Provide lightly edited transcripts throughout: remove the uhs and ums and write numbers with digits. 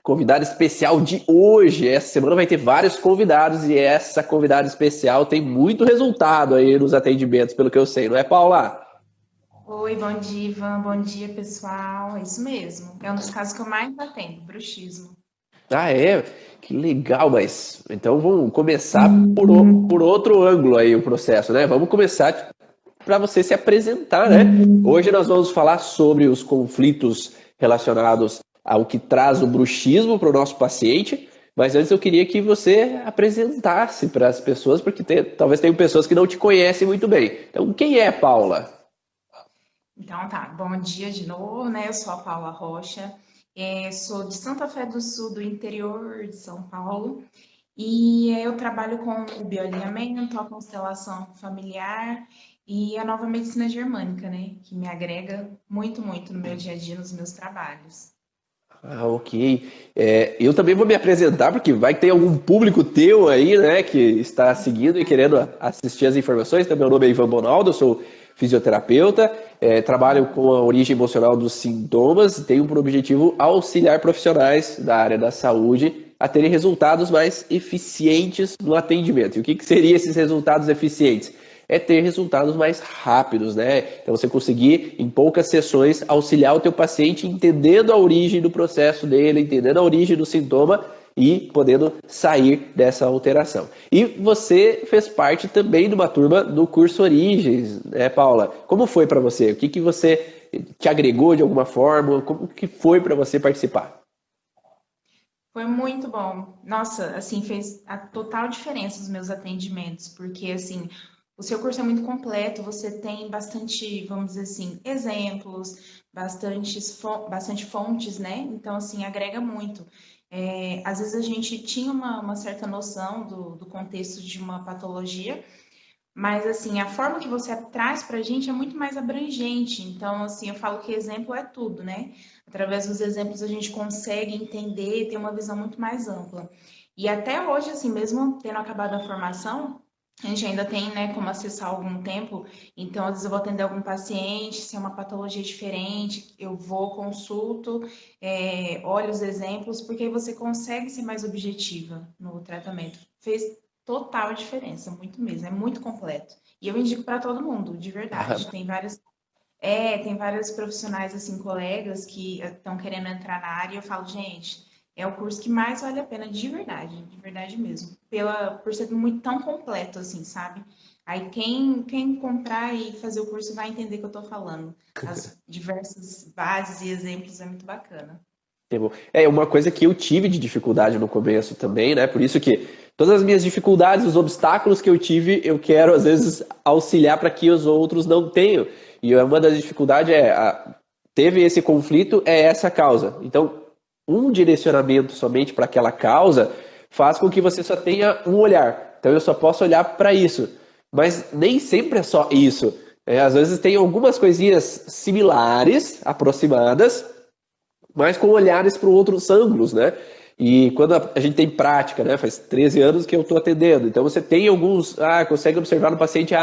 Convidado especial de hoje. Essa semana vai ter vários convidados e essa convidada especial tem muito resultado aí nos atendimentos, pelo que eu sei, não é, Paula? Oi, bom dia, Ivan. Bom dia, pessoal. É isso mesmo. É um dos casos que eu mais atendo, bruxismo. Ah, é? Que legal, mas então vamos começar por outro ângulo aí o processo, né? Vamos começar para você se apresentar, né? Hoje nós vamos falar sobre os conflitos relacionados ao que traz o bruxismo para o nosso paciente, mas antes eu queria que você apresentasse para as pessoas, porque talvez tenham pessoas que não te conhecem muito bem. Então, quem é Paula? Então tá, bom dia de novo, né? Eu sou a Paula Rocha, sou de Santa Fé do Sul, do interior de São Paulo, e eu trabalho com o bioalinhamento, a constelação familiar e a nova medicina germânica, né? Que me agrega muito, muito no meu dia a dia, nos meus trabalhos. Ah, ok. Eu também vou me apresentar, porque vai que tem algum público teu aí, né, que está seguindo e querendo assistir as informações. Então, meu nome é Ivan Bonaldo, eu sou fisioterapeuta, trabalho com a origem emocional dos sintomas e tenho por objetivo auxiliar profissionais da área da saúde a terem resultados mais eficientes no atendimento. E o que que seriam esses resultados eficientes? É ter resultados mais rápidos, né? Então você conseguir em poucas sessões auxiliar o teu paciente entendendo a origem do processo dele, entendendo a origem do sintoma e podendo sair dessa alteração. E você fez parte também de uma turma do curso Origens, né, Paula? Como foi para você? O que que você te agregou de alguma forma? Como que foi para você participar? Foi muito bom. Nossa, assim, fez a total diferença nos meus atendimentos, porque, assim, o seu curso é muito completo, você tem bastante, vamos dizer assim, exemplos, bastante fontes, né? Então, assim, agrega muito. Às vezes a gente tinha uma certa noção do contexto de uma patologia, mas, assim, a forma que você traz para a gente é muito mais abrangente. Então, assim, eu falo que exemplo é tudo, né? Através dos exemplos a gente consegue entender, ter uma visão muito mais ampla. E até hoje, assim, mesmo tendo acabado a formação, a gente ainda tem, né, como acessar algum tempo. Então, às vezes eu vou atender algum paciente, se é uma patologia diferente, eu vou, consulto, olho os exemplos, porque aí você consegue ser mais objetiva no tratamento. Fez total diferença, muito mesmo, é muito completo. E eu indico para todo mundo, de verdade. Tem vários profissionais assim, colegas que estão querendo entrar na área e eu falo, gente, é o curso que mais vale a pena de verdade mesmo, por ser muito tão completo assim, sabe? Aí quem comprar e fazer o curso vai entender o que eu estou falando. As diversas bases e exemplos é muito bacana. É uma coisa que eu tive de dificuldade no começo também, né? Por isso que todas as minhas dificuldades, os obstáculos que eu tive, eu quero às vezes auxiliar para que os outros não tenham. E uma das dificuldades teve esse conflito, é essa causa. Então, um direcionamento somente para aquela causa faz com que você só tenha um olhar. Então, eu só posso olhar para isso. Mas nem sempre é só isso. Às vezes tem algumas coisinhas similares, aproximadas, mas com olhares para outros ângulos, né? E quando a gente tem prática, né? Faz 13 anos que eu estou atendendo, então você tem alguns, consegue observar no paciente,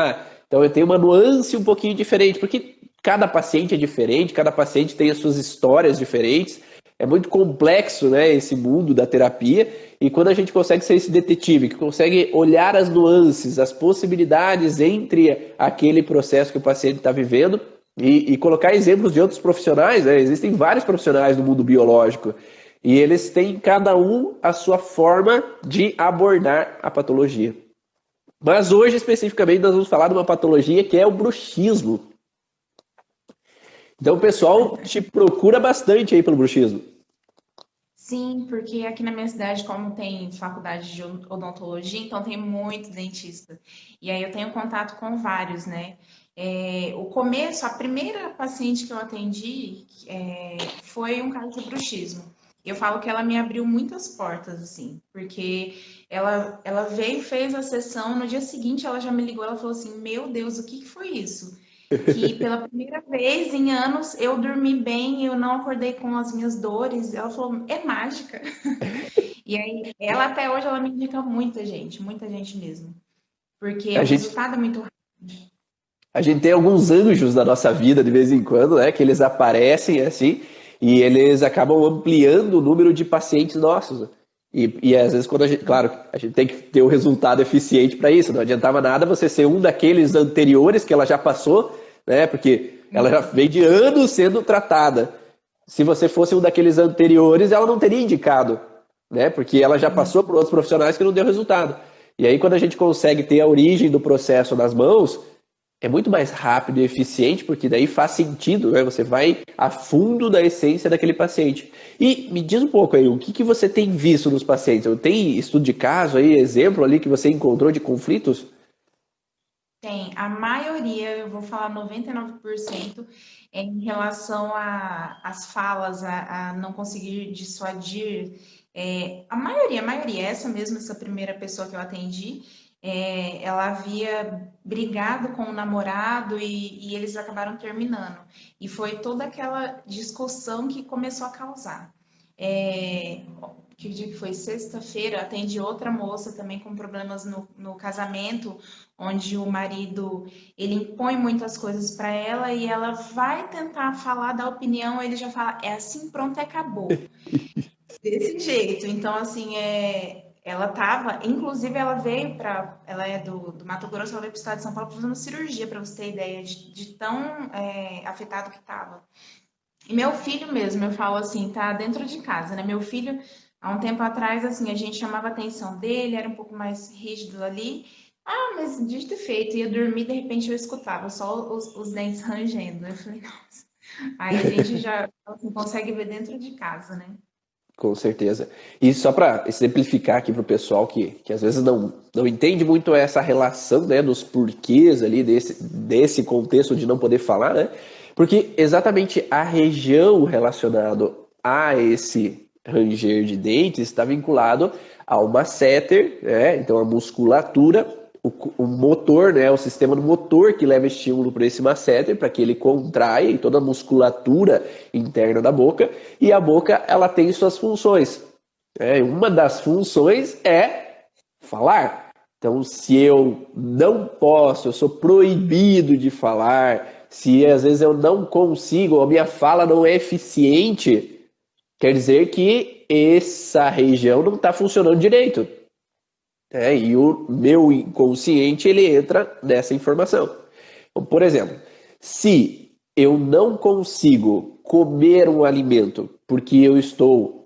então eu tenho uma nuance um pouquinho diferente, porque cada paciente é diferente, cada paciente tem as suas histórias diferentes, é muito complexo, né, esse mundo da terapia, e quando a gente consegue ser esse detetive, que consegue olhar as nuances, as possibilidades entre aquele processo que o paciente está vivendo, e colocar exemplos de outros profissionais, né? Existem vários profissionais do mundo biológico e eles têm cada um a sua forma de abordar a patologia. Mas hoje, especificamente, nós vamos falar de uma patologia que é o bruxismo. Então, o pessoal te procura bastante aí pelo bruxismo. Sim, porque aqui na minha cidade, como tem faculdade de odontologia, então tem muito dentista. E aí eu tenho contato com vários, né? O começo, a primeira paciente que eu atendi foi um caso de bruxismo. Eu falo que ela me abriu muitas portas, assim, porque ela veio, fez a sessão, no dia seguinte ela já me ligou, ela falou assim, meu Deus, o que que foi isso? Que pela primeira vez em anos eu dormi bem, eu não acordei com as minhas dores. Ela falou, é mágica. E aí, ela até hoje, ela me indica muita gente mesmo. Porque A o gente, resultado é muito rápido. a gente tem alguns anjos na nossa vida de vez em quando, né? Que eles aparecem assim. E eles acabam ampliando o número de pacientes nossos, né? E às vezes, quando a gente, claro, a gente tem que ter o resultado eficiente para isso. Não adiantava nada você ser um daqueles anteriores que ela já passou, né? Porque ela já vem de anos sendo tratada. Se você fosse um daqueles anteriores, ela não teria indicado, né? Porque ela já passou por outros profissionais que não deu resultado. E aí, quando a gente consegue ter a origem do processo nas mãos, é muito mais rápido e eficiente, porque daí faz sentido, né? Você vai a fundo da essência daquele paciente. E me diz um pouco aí, o que que você tem visto nos pacientes? Tem estudo de caso aí, exemplo ali que você encontrou de conflitos? Tem, a maioria, eu vou falar 99%, é em relação às falas, a não conseguir dissuadir. A maioria, essa mesmo, essa primeira pessoa que eu atendi, ela havia brigado com o namorado e eles acabaram terminando. E foi toda aquela discussão que começou a causar. É, que dia que foi? Sexta-feira, atendi outra moça também com problemas no casamento, onde o marido ele impõe muitas coisas para ela e ela vai tentar falar da opinião, ele já fala, é assim, pronto, acabou. Desse jeito. Então, assim, ela tava, inclusive ela veio para, ela é do Mato Grosso, ela veio para o estado de São Paulo fazer uma cirurgia, para você ter ideia de tão afetado que tava. E meu filho mesmo, eu falo assim, tá dentro de casa, né? Meu filho, há um tempo atrás, assim, a gente chamava a atenção dele, era um pouco mais rígido ali. Ah, mas dito e feito, ia dormir, de repente eu escutava só os dentes rangendo. Eu falei, nossa. Aí a gente já assim, consegue ver dentro de casa, né? Com certeza. E só para exemplificar aqui para o pessoal que às vezes não entende muito essa relação, né, dos porquês ali desse contexto de não poder falar, né? Porque exatamente a região relacionada a esse ranger de dentes está vinculado ao masseter, né? Então a musculatura, o motor, né? O sistema do motor que leva estímulo para esse masseter, para que ele contraia e toda a musculatura interna da boca. E a boca, ela tem suas funções. Uma das funções é falar. Então, se eu não posso, eu sou proibido de falar, se às vezes eu não consigo, ou a minha fala não é eficiente, quer dizer que essa região não está funcionando direito. E o meu inconsciente, ele entra nessa informação. Então, por exemplo, se eu não consigo comer um alimento porque eu estou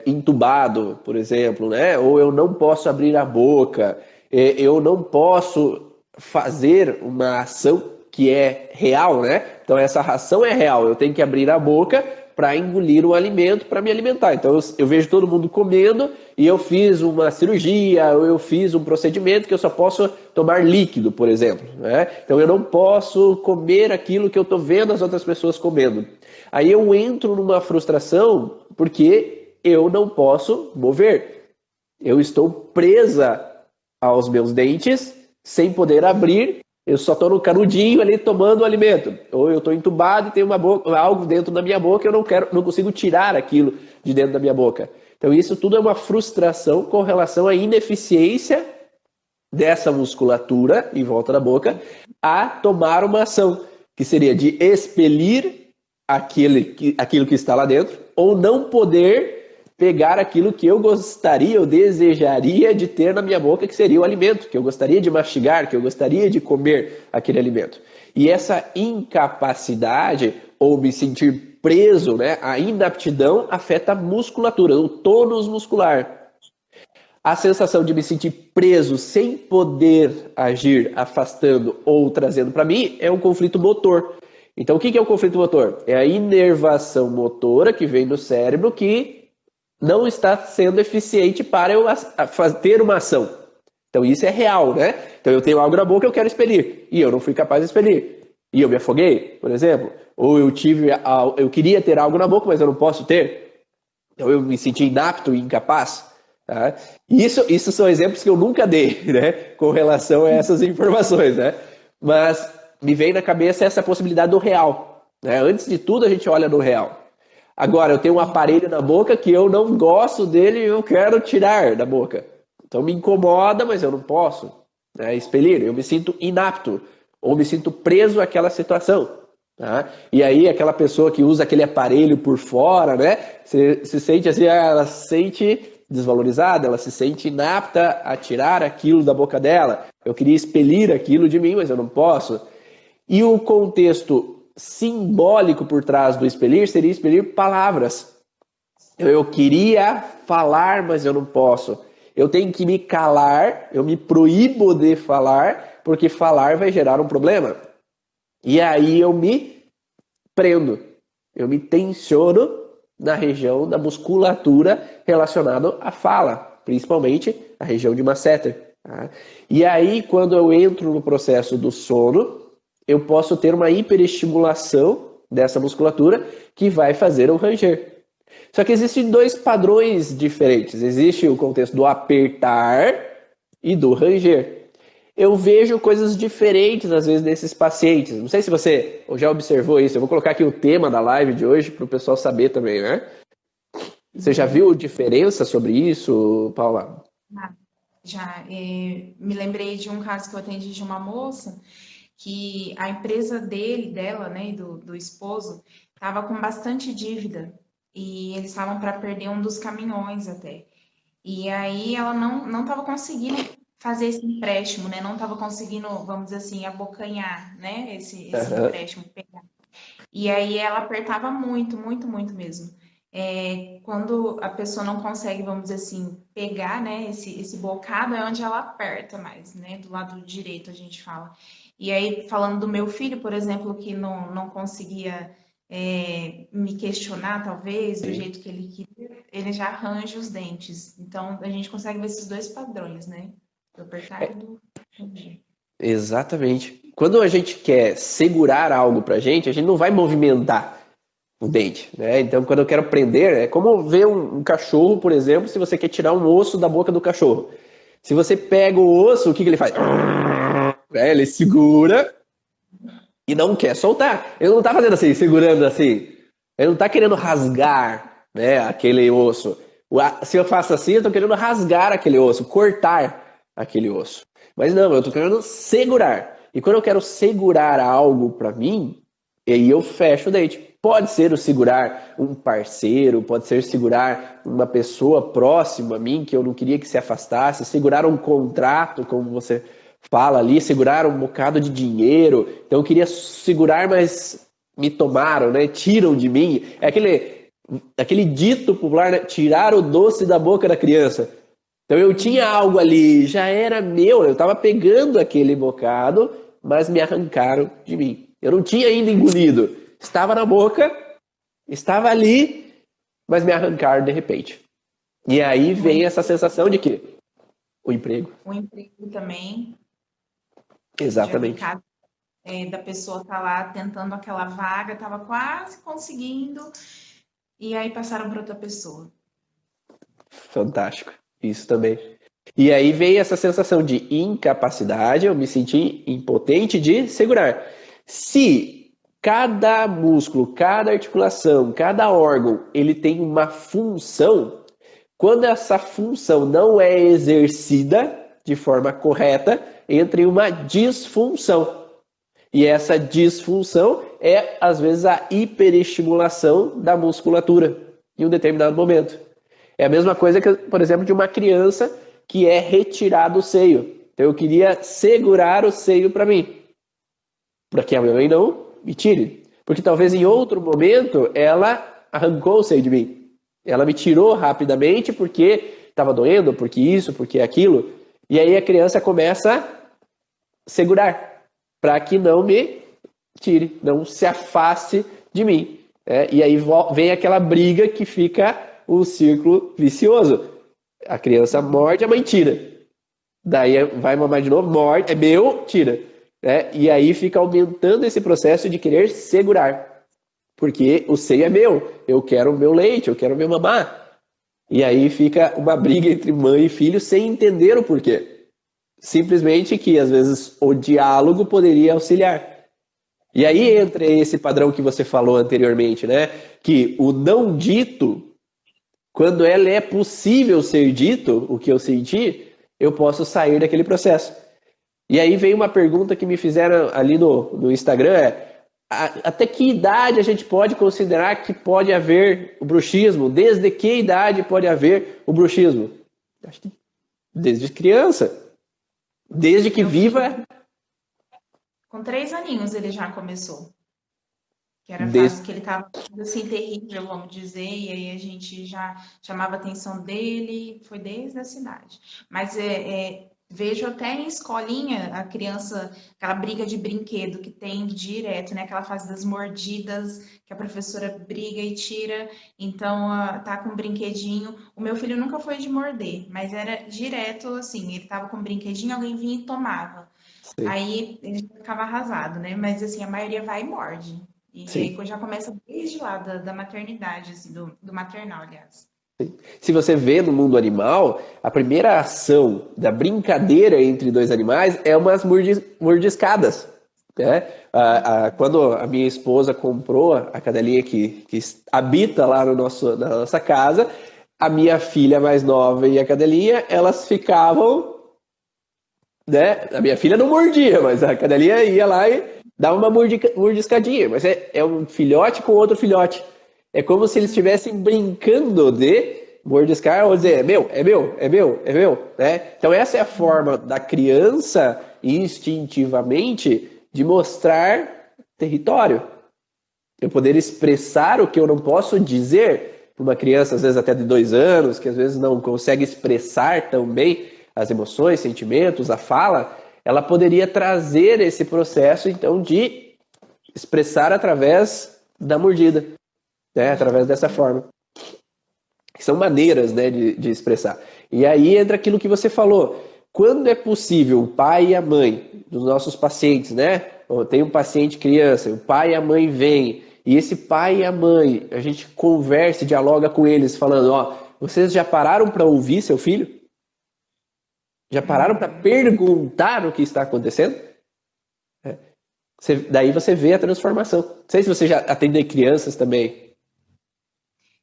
entubado, por exemplo, né? Ou eu não posso abrir a boca, eu não posso fazer uma ação que é real, né? Então essa ação é real, eu tenho que abrir a boca para engolir o alimento, para me alimentar. Então eu vejo todo mundo comendo e eu fiz uma cirurgia, ou eu fiz um procedimento que eu só posso tomar líquido, por exemplo, né? Então eu não posso comer aquilo que eu estou vendo as outras pessoas comendo. Aí eu entro numa frustração porque eu não posso mover. Eu estou presa aos meus dentes sem poder abrir. Eu só estou no canudinho ali tomando o alimento. Ou eu estou entubado e tem algo dentro da minha boca e eu não consigo tirar aquilo de dentro da minha boca. Então isso tudo é uma frustração com relação à ineficiência dessa musculatura em volta da boca a tomar uma ação, que seria de expelir aquilo que está lá dentro, ou não poder pegar aquilo que eu gostaria ou desejaria de ter na minha boca, que seria o alimento, que eu gostaria de mastigar, que eu gostaria de comer aquele alimento. E essa incapacidade, ou me sentir preso, né, a inaptidão, afeta a musculatura, o tônus muscular. A sensação de me sentir preso sem poder agir, afastando ou trazendo para mim, é um conflito motor. Então, o que é o conflito motor? É a inervação motora que vem do cérebro que não está sendo eficiente para eu ter uma ação. Então, isso é real, né? Então, eu tenho algo na boca, eu quero expelir, e eu não fui capaz de expelir. E eu me afoguei, por exemplo. Ou eu queria ter algo na boca, mas eu não posso ter. Então, eu me senti inapto e incapaz. Tá? Isso são exemplos que eu nunca dei, né, com relação a essas informações, né? Mas me vem na cabeça essa possibilidade do real, né? Antes de tudo a gente olha no real. Agora eu tenho um aparelho na boca que eu não gosto dele e eu quero tirar da boca. Então me incomoda, mas eu não posso, né, expelir. Eu me sinto inapto ou me sinto preso àquela situação. Tá? E aí aquela pessoa que usa aquele aparelho por fora, né? Se sente assim, ela se sente desvalorizada, ela se sente inapta a tirar aquilo da boca dela. Eu queria expelir aquilo de mim, mas eu não posso. E o contexto simbólico por trás do expelir seria expelir palavras. Eu queria falar, mas eu não posso. Eu tenho que me calar, eu me proíbo de falar, porque falar vai gerar um problema. E aí eu me prendo, eu me tensiono na região da musculatura relacionada à fala, principalmente a região de masseter. Tá? E aí, quando eu entro no processo do sono, eu posso ter uma hiperestimulação dessa musculatura que vai fazer o ranger. Só que existem dois padrões diferentes. Existe o contexto do apertar e do ranger. Eu vejo coisas diferentes, às vezes, nesses pacientes. Não sei se você já observou isso. Eu vou colocar aqui o tema da live de hoje para o pessoal saber também, né? Você já viu diferença sobre isso, Paula? Já. Me lembrei de um caso que eu atendi de uma moça que a empresa dela, né, do esposo, estava com bastante dívida e eles estavam para perder um dos caminhões até. E aí ela não estava conseguindo fazer esse empréstimo, né? Não estava conseguindo, vamos dizer assim, abocanhar, né? Esse Uhum. empréstimo pegar. E aí ela apertava muito, muito, muito mesmo. Quando a pessoa não consegue, vamos dizer assim, pegar, né, esse bocado é onde ela aperta mais, né, do lado direito a gente fala. E aí, falando do meu filho, por exemplo, que não conseguia me questionar, talvez, do Sim. jeito que ele queria, ele já arranja os dentes. Então, a gente consegue ver esses dois padrões, né, do apertar e do ranger. Exatamente. Quando a gente quer segurar algo pra gente, a gente não vai movimentar o dente, né? Então, quando eu quero prender, é como ver um cachorro, por exemplo, se você quer tirar um osso da boca do cachorro. Se você pega o osso, o que ele faz? Ele segura e não quer soltar. Ele não tá fazendo assim, segurando assim. Ele não tá querendo rasgar, né, aquele osso. Se eu faço assim, eu tô querendo rasgar aquele osso, cortar aquele osso. Mas não, eu tô querendo segurar. E quando eu quero segurar algo para mim, aí eu fecho o dente. Pode ser o segurar um parceiro, pode ser segurar uma pessoa próxima a mim que eu não queria que se afastasse, segurar um contrato, como você fala ali, segurar um bocado de dinheiro. Então eu queria segurar, mas me tomaram, né? Tiram de mim. É aquele dito popular, né? Tirar o doce da boca da criança. Então eu tinha algo ali, já era meu, eu estava pegando aquele bocado, mas me arrancaram de mim. Eu não tinha ainda engolido. Estava na boca, estava ali, mas me arrancaram de repente. E aí O vem em- essa sensação de que o emprego. o emprego também, já vi Exatamente. casos da pessoa estar lá tentando aquela vaga, estava quase conseguindo, e aí passaram para outra pessoa. Fantástico. Isso também. E aí veio essa sensação de incapacidade, eu me senti impotente de segurar. Se cada músculo, cada articulação, cada órgão, ele tem uma função, quando essa função não é exercida de forma correta, entra em uma disfunção. E essa disfunção é, às vezes, a hiperestimulação da musculatura em um determinado momento. É a mesma coisa que, por exemplo, de uma criança que é retirado o seio. Então eu queria segurar o seio para mim, para que a minha mãe não me tire. Porque talvez em outro momento ela arrancou o seio de mim. Ela me tirou rapidamente porque estava doendo, porque isso, porque aquilo. E aí a criança começa a segurar para que não me tire, não se afaste de mim. E aí vem aquela briga que fica o círculo vicioso. A criança morde, a mãe tira. Daí vai mamar de novo, morde, é meu, tira. E aí fica aumentando esse processo de querer segurar. Porque o seio é meu, eu quero o meu leite, eu quero o meu mamar. E aí fica uma briga entre mãe e filho sem entender o porquê. Simplesmente que às vezes o diálogo poderia auxiliar. E aí entra esse padrão que você falou anteriormente, né? Que o não dito, quando ela é possível ser dito, o que eu senti, eu posso sair daquele processo. E aí vem uma pergunta que me fizeram ali no Instagram, Até que idade a gente pode considerar que pode haver o bruxismo? Desde que idade pode haver o bruxismo? Acho que desde criança. Desde que Meu filho, viva. com 3 aninhos, ele já começou. Que era a fase Desde... que ele estava assim, terrível, vamos dizer, e aí a gente já chamava a atenção dele, foi desde a cidade. Mas vejo até em escolinha a criança, aquela briga de brinquedo que tem direto, né? Aquela fase das mordidas, que a professora briga e tira, então tá com um brinquedinho. O meu filho nunca foi de morder, mas era direto assim, ele tava com um brinquedinho, alguém vinha e tomava. Sim, Aí ele ficava arrasado, né? Mas assim, a maioria vai e morde. E aí sim. já começa desde lá, da maternidade, assim, do maternal, aliás. Se você vê no mundo animal, a primeira ação da brincadeira entre dois animais é umas mordiscadas. Né? Quando a minha esposa comprou a cadelinha que habita lá no na nossa casa, a minha filha mais nova e a cadelinha, elas ficavam, né? A minha filha não mordia, mas a cadelinha ia lá e dava uma mordiscadinha. Mas é um filhote com outro filhote. É como se eles estivessem brincando de mordiscar ou dizer, é meu, é meu, é meu, é meu, né? Então essa é a forma da criança instintivamente de mostrar território. Eu poder expressar o que eu não posso dizer para uma criança, às vezes até de 2 anos, que às vezes não consegue expressar tão bem as emoções, sentimentos, a fala, ela poderia trazer esse processo, então, de expressar através da mordida, né? Através dessa forma. São maneiras, né, de expressar. E aí entra aquilo que você falou. Quando é possível o pai e a mãe dos nossos pacientes, né? Tem um paciente criança, o pai e a mãe vêm, e esse pai e a mãe, a gente conversa e dialoga com eles, falando, ó, vocês já pararam para ouvir seu filho? Já pararam para Uhum. perguntar o que está acontecendo? Daí você vê a transformação. Não sei se você já atende crianças também.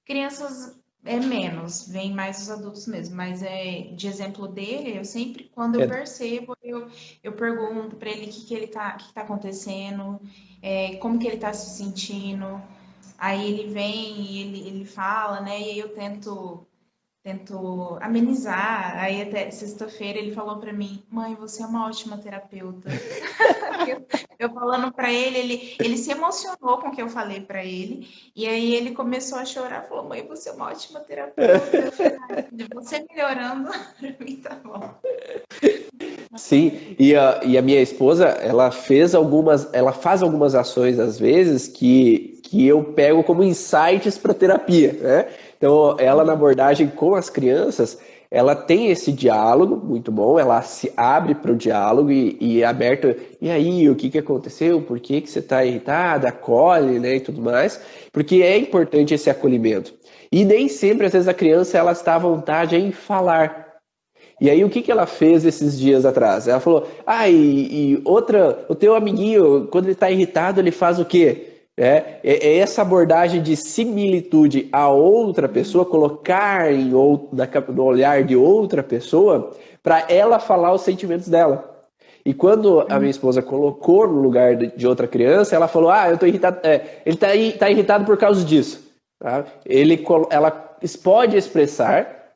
Crianças é menos, vem mais os adultos mesmo, mas de exemplo dele, eu sempre, quando eu É, percebo, eu pergunto para ele o que tá acontecendo, como que ele tá se sentindo. Aí ele vem e ele fala, né? E aí eu tento amenizar. Aí até sexta-feira ele falou para mim: "Mãe, você é uma ótima terapeuta". Eu falando para ele, ele se emocionou com o que eu falei para ele, e aí ele começou a chorar, falou: "Mãe, você é uma ótima terapeuta". Eu falei: "Ai, filho, você melhorando, para mim tá bom". sim, e a minha esposa, ela faz algumas ações às vezes que eu pego como insights para terapia, né? Então, ela na abordagem com as crianças, ela tem esse diálogo muito bom, ela se abre para o diálogo e é aberta. E aí, o que que aconteceu? Por que que você está irritada? Acolhe, né, e tudo mais, porque é importante esse acolhimento. E nem sempre, às vezes, a criança ela está à vontade em falar. E aí, o que que ela fez esses dias atrás? Ela falou: ah, e outra, o teu amiguinho, quando ele está irritado, ele faz o quê? É essa abordagem de similitude a outra pessoa, colocar no olhar de outra pessoa, para ela falar os sentimentos dela. E quando a minha esposa colocou no lugar de outra criança, ela falou: ah, eu tô irritado, ele tá irritado por causa disso. Tá? Ela pode expressar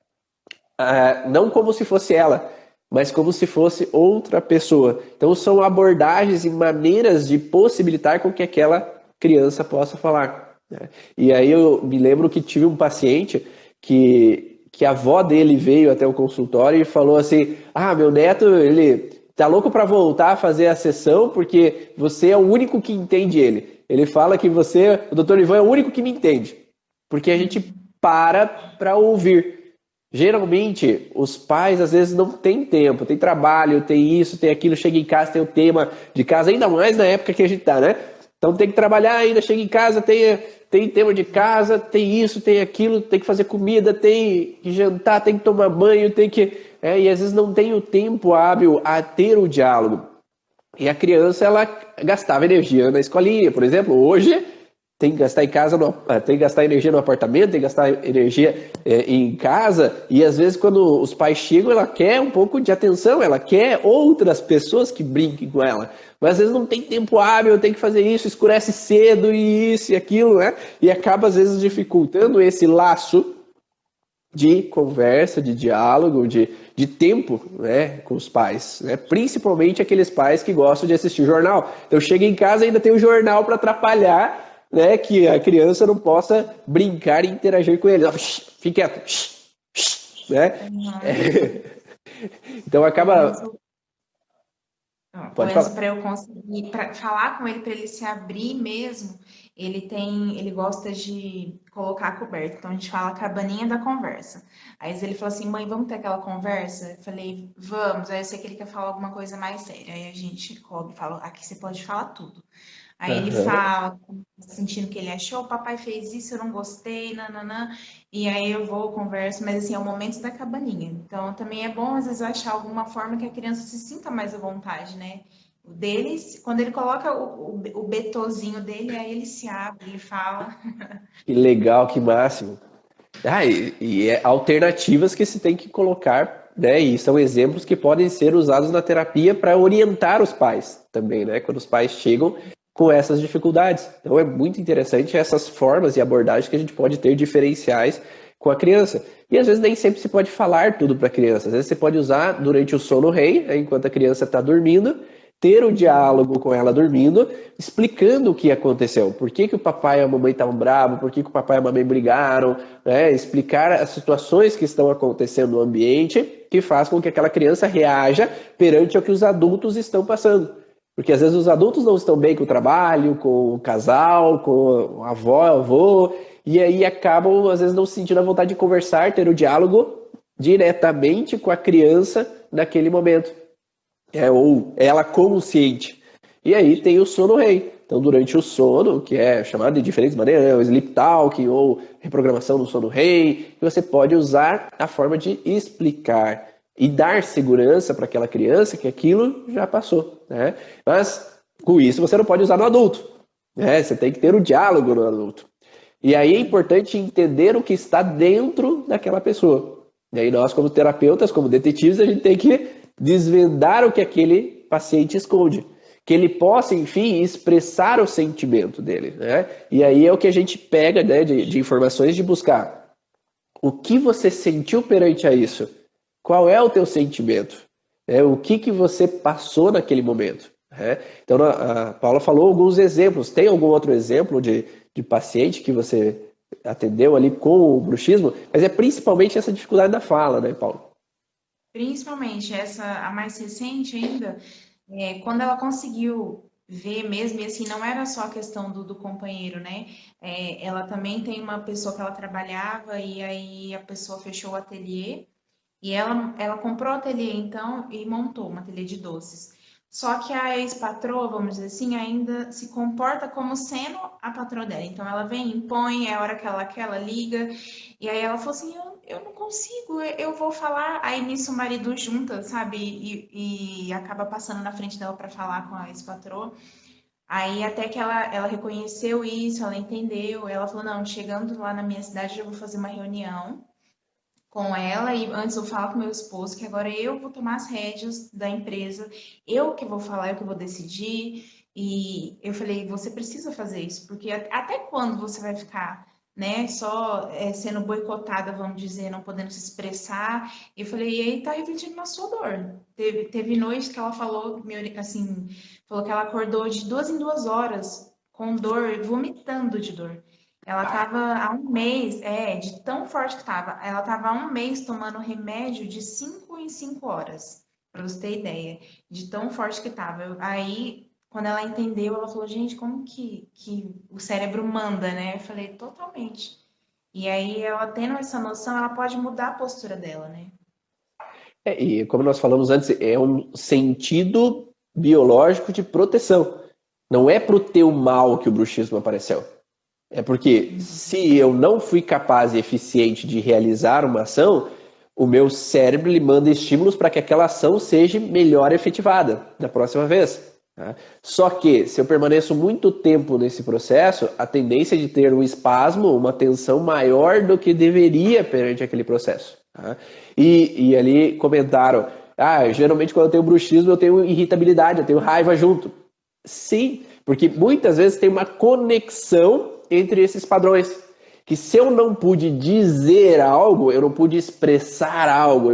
não como se fosse ela, mas como se fosse outra pessoa. Então são abordagens e maneiras de possibilitar com que aquela criança possa falar, né? E aí eu me lembro que tive um paciente que a avó dele veio até o consultório e falou assim: ah, meu neto, ele tá louco para voltar a fazer a sessão porque você é o único que entende ele. Ele fala que você, o doutor Ivan, é o único que me entende, porque a gente para ouvir. Geralmente, os pais às vezes não têm tempo, tem trabalho, tem isso, tem aquilo, chega em casa, tem o tema de casa, ainda mais na época que a gente tá, né? Então tem que trabalhar ainda, chega em casa, tem tema de casa, tem isso, tem aquilo, tem que fazer comida, tem que jantar, tem que tomar banho, tem que. E às vezes não tem o tempo hábil a ter o diálogo. E a criança, ela gastava energia na escolinha, por exemplo. Hoje, tem que gastar em casa, tem que gastar energia no apartamento, tem que gastar energia em casa, e às vezes quando os pais chegam, ela quer um pouco de atenção, ela quer outras pessoas que brinquem com ela, mas às vezes não tem tempo hábil, tem que fazer isso, escurece cedo e isso e aquilo, né? E acaba às vezes dificultando esse laço de conversa, de diálogo, de tempo, né, com os pais, né? Principalmente aqueles pais que gostam de assistir jornal. Então chega em casa e ainda tem o jornal para atrapalhar, né, que a criança não possa brincar e interagir com ele. Fique quieto, né? Então acaba... O Pode Enzo, falar. para eu conseguir, para falar com ele, para ele se abrir mesmo, ele gosta de colocar a coberta. Então a gente fala a cabaninha da conversa. Aí ele falou assim, mãe, vamos ter aquela conversa? Eu falei, vamos. Aí eu sei que ele quer falar alguma coisa mais séria. Aí a gente fala, aqui você pode falar tudo. Aí ele Aham. fala, sentindo que ele achou, o papai fez isso, eu não gostei, nananã. E aí eu vou, converso, mas assim, é o momento da cabaninha. Então também é bom, às vezes, achar alguma forma que a criança se sinta mais à vontade, né? O dele, quando ele coloca o betozinho dele, aí ele se abre, ele fala. Que legal, que máximo. É alternativas que se tem que colocar, né? E são exemplos que podem ser usados na terapia para orientar os pais também, né? Quando os pais chegam com essas dificuldades. Então é muito interessante essas formas e abordagens que a gente pode ter diferenciais com a criança. E às vezes nem sempre se pode falar tudo para a criança. Às vezes você pode usar durante o sono REM, né, enquanto a criança está dormindo, ter um diálogo com ela dormindo, explicando o que aconteceu. Por que o papai e a mamãe estavam bravos, por que o papai e a mamãe brigaram, né? Explicar as situações que estão acontecendo no ambiente que faz com que aquela criança reaja perante o que os adultos estão passando. Porque às vezes os adultos não estão bem com o trabalho, com o casal, com a avó, avô, e aí acabam às vezes não sentindo a vontade de conversar, ter o diálogo diretamente com a criança naquele momento. Ou ela consciente. E aí tem o sono REM. Então, durante o sono, que é chamado de diferentes maneiras, né? O sleep talking ou reprogramação do sono REM, você pode usar a forma de explicar e dar segurança para aquela criança que aquilo já passou, né? Mas, com isso, você não pode usar no adulto, né? Você tem que ter o diálogo no adulto. E aí é importante entender o que está dentro daquela pessoa. E aí nós, como terapeutas, como detetives, a gente tem que desvendar o que aquele paciente esconde. Que ele possa, enfim, expressar o sentimento dele, né? E aí é o que a gente pega, né, de informações de buscar. O que você sentiu perante a isso? Qual é o teu sentimento? O que você passou naquele momento? Então, a Paula falou alguns exemplos. Tem algum outro exemplo de paciente que você atendeu ali com o bruxismo? Mas é principalmente essa dificuldade da fala, né, Paulo? Principalmente essa, a mais recente ainda, quando ela conseguiu ver mesmo, e assim, não era só a questão do companheiro, né? Ela também tem uma pessoa que ela trabalhava e aí a pessoa fechou o ateliê e ela comprou o ateliê então e montou um ateliê de doces. Só que a ex-patroa, vamos dizer assim, ainda se comporta como sendo a patroa dela. Então ela vem, impõe, é a hora que ela quer, ela liga. E aí ela falou assim: eu não consigo, eu vou falar. Aí nisso o marido junta, sabe? E acaba passando na frente dela para falar com a ex-patroa. Aí até que ela reconheceu isso, ela entendeu. Ela falou: não, chegando lá na minha cidade, eu vou fazer uma reunião com ela e antes eu falo com meu esposo que agora eu vou tomar as rédeas da empresa, eu que vou falar, eu que vou decidir. E eu falei, você precisa fazer isso, porque até quando você vai ficar, né, só sendo boicotada, vamos dizer, não podendo se expressar? Eu falei, e aí tá refletindo na sua dor. Teve noite que ela falou, assim, falou que ela acordou de 2 em 2 horas com dor, vomitando de dor. Ela estava há um mês, de tão forte que estava. Ela estava há um mês tomando remédio de 5 em 5 horas, para você ter ideia, de tão forte que estava. Aí, quando ela entendeu, ela falou: gente, como que o cérebro manda, né? Eu falei: totalmente. E aí, ela tendo essa noção, ela pode mudar a postura dela, né? E como nós falamos antes, é um sentido biológico de proteção. Não é pro teu mal que o bruxismo apareceu. É porque se eu não fui capaz e eficiente de realizar uma ação, o meu cérebro lhe manda estímulos para que aquela ação seja melhor efetivada da próxima vez. Tá? Só que, se eu permaneço muito tempo nesse processo, a tendência de ter um espasmo, uma tensão maior do que deveria perante aquele processo. Tá? E ali comentaram, geralmente quando eu tenho bruxismo eu tenho irritabilidade, eu tenho raiva junto. Sim, porque muitas vezes tem uma conexão entre esses padrões. Que se eu não pude dizer algo, eu não pude expressar algo,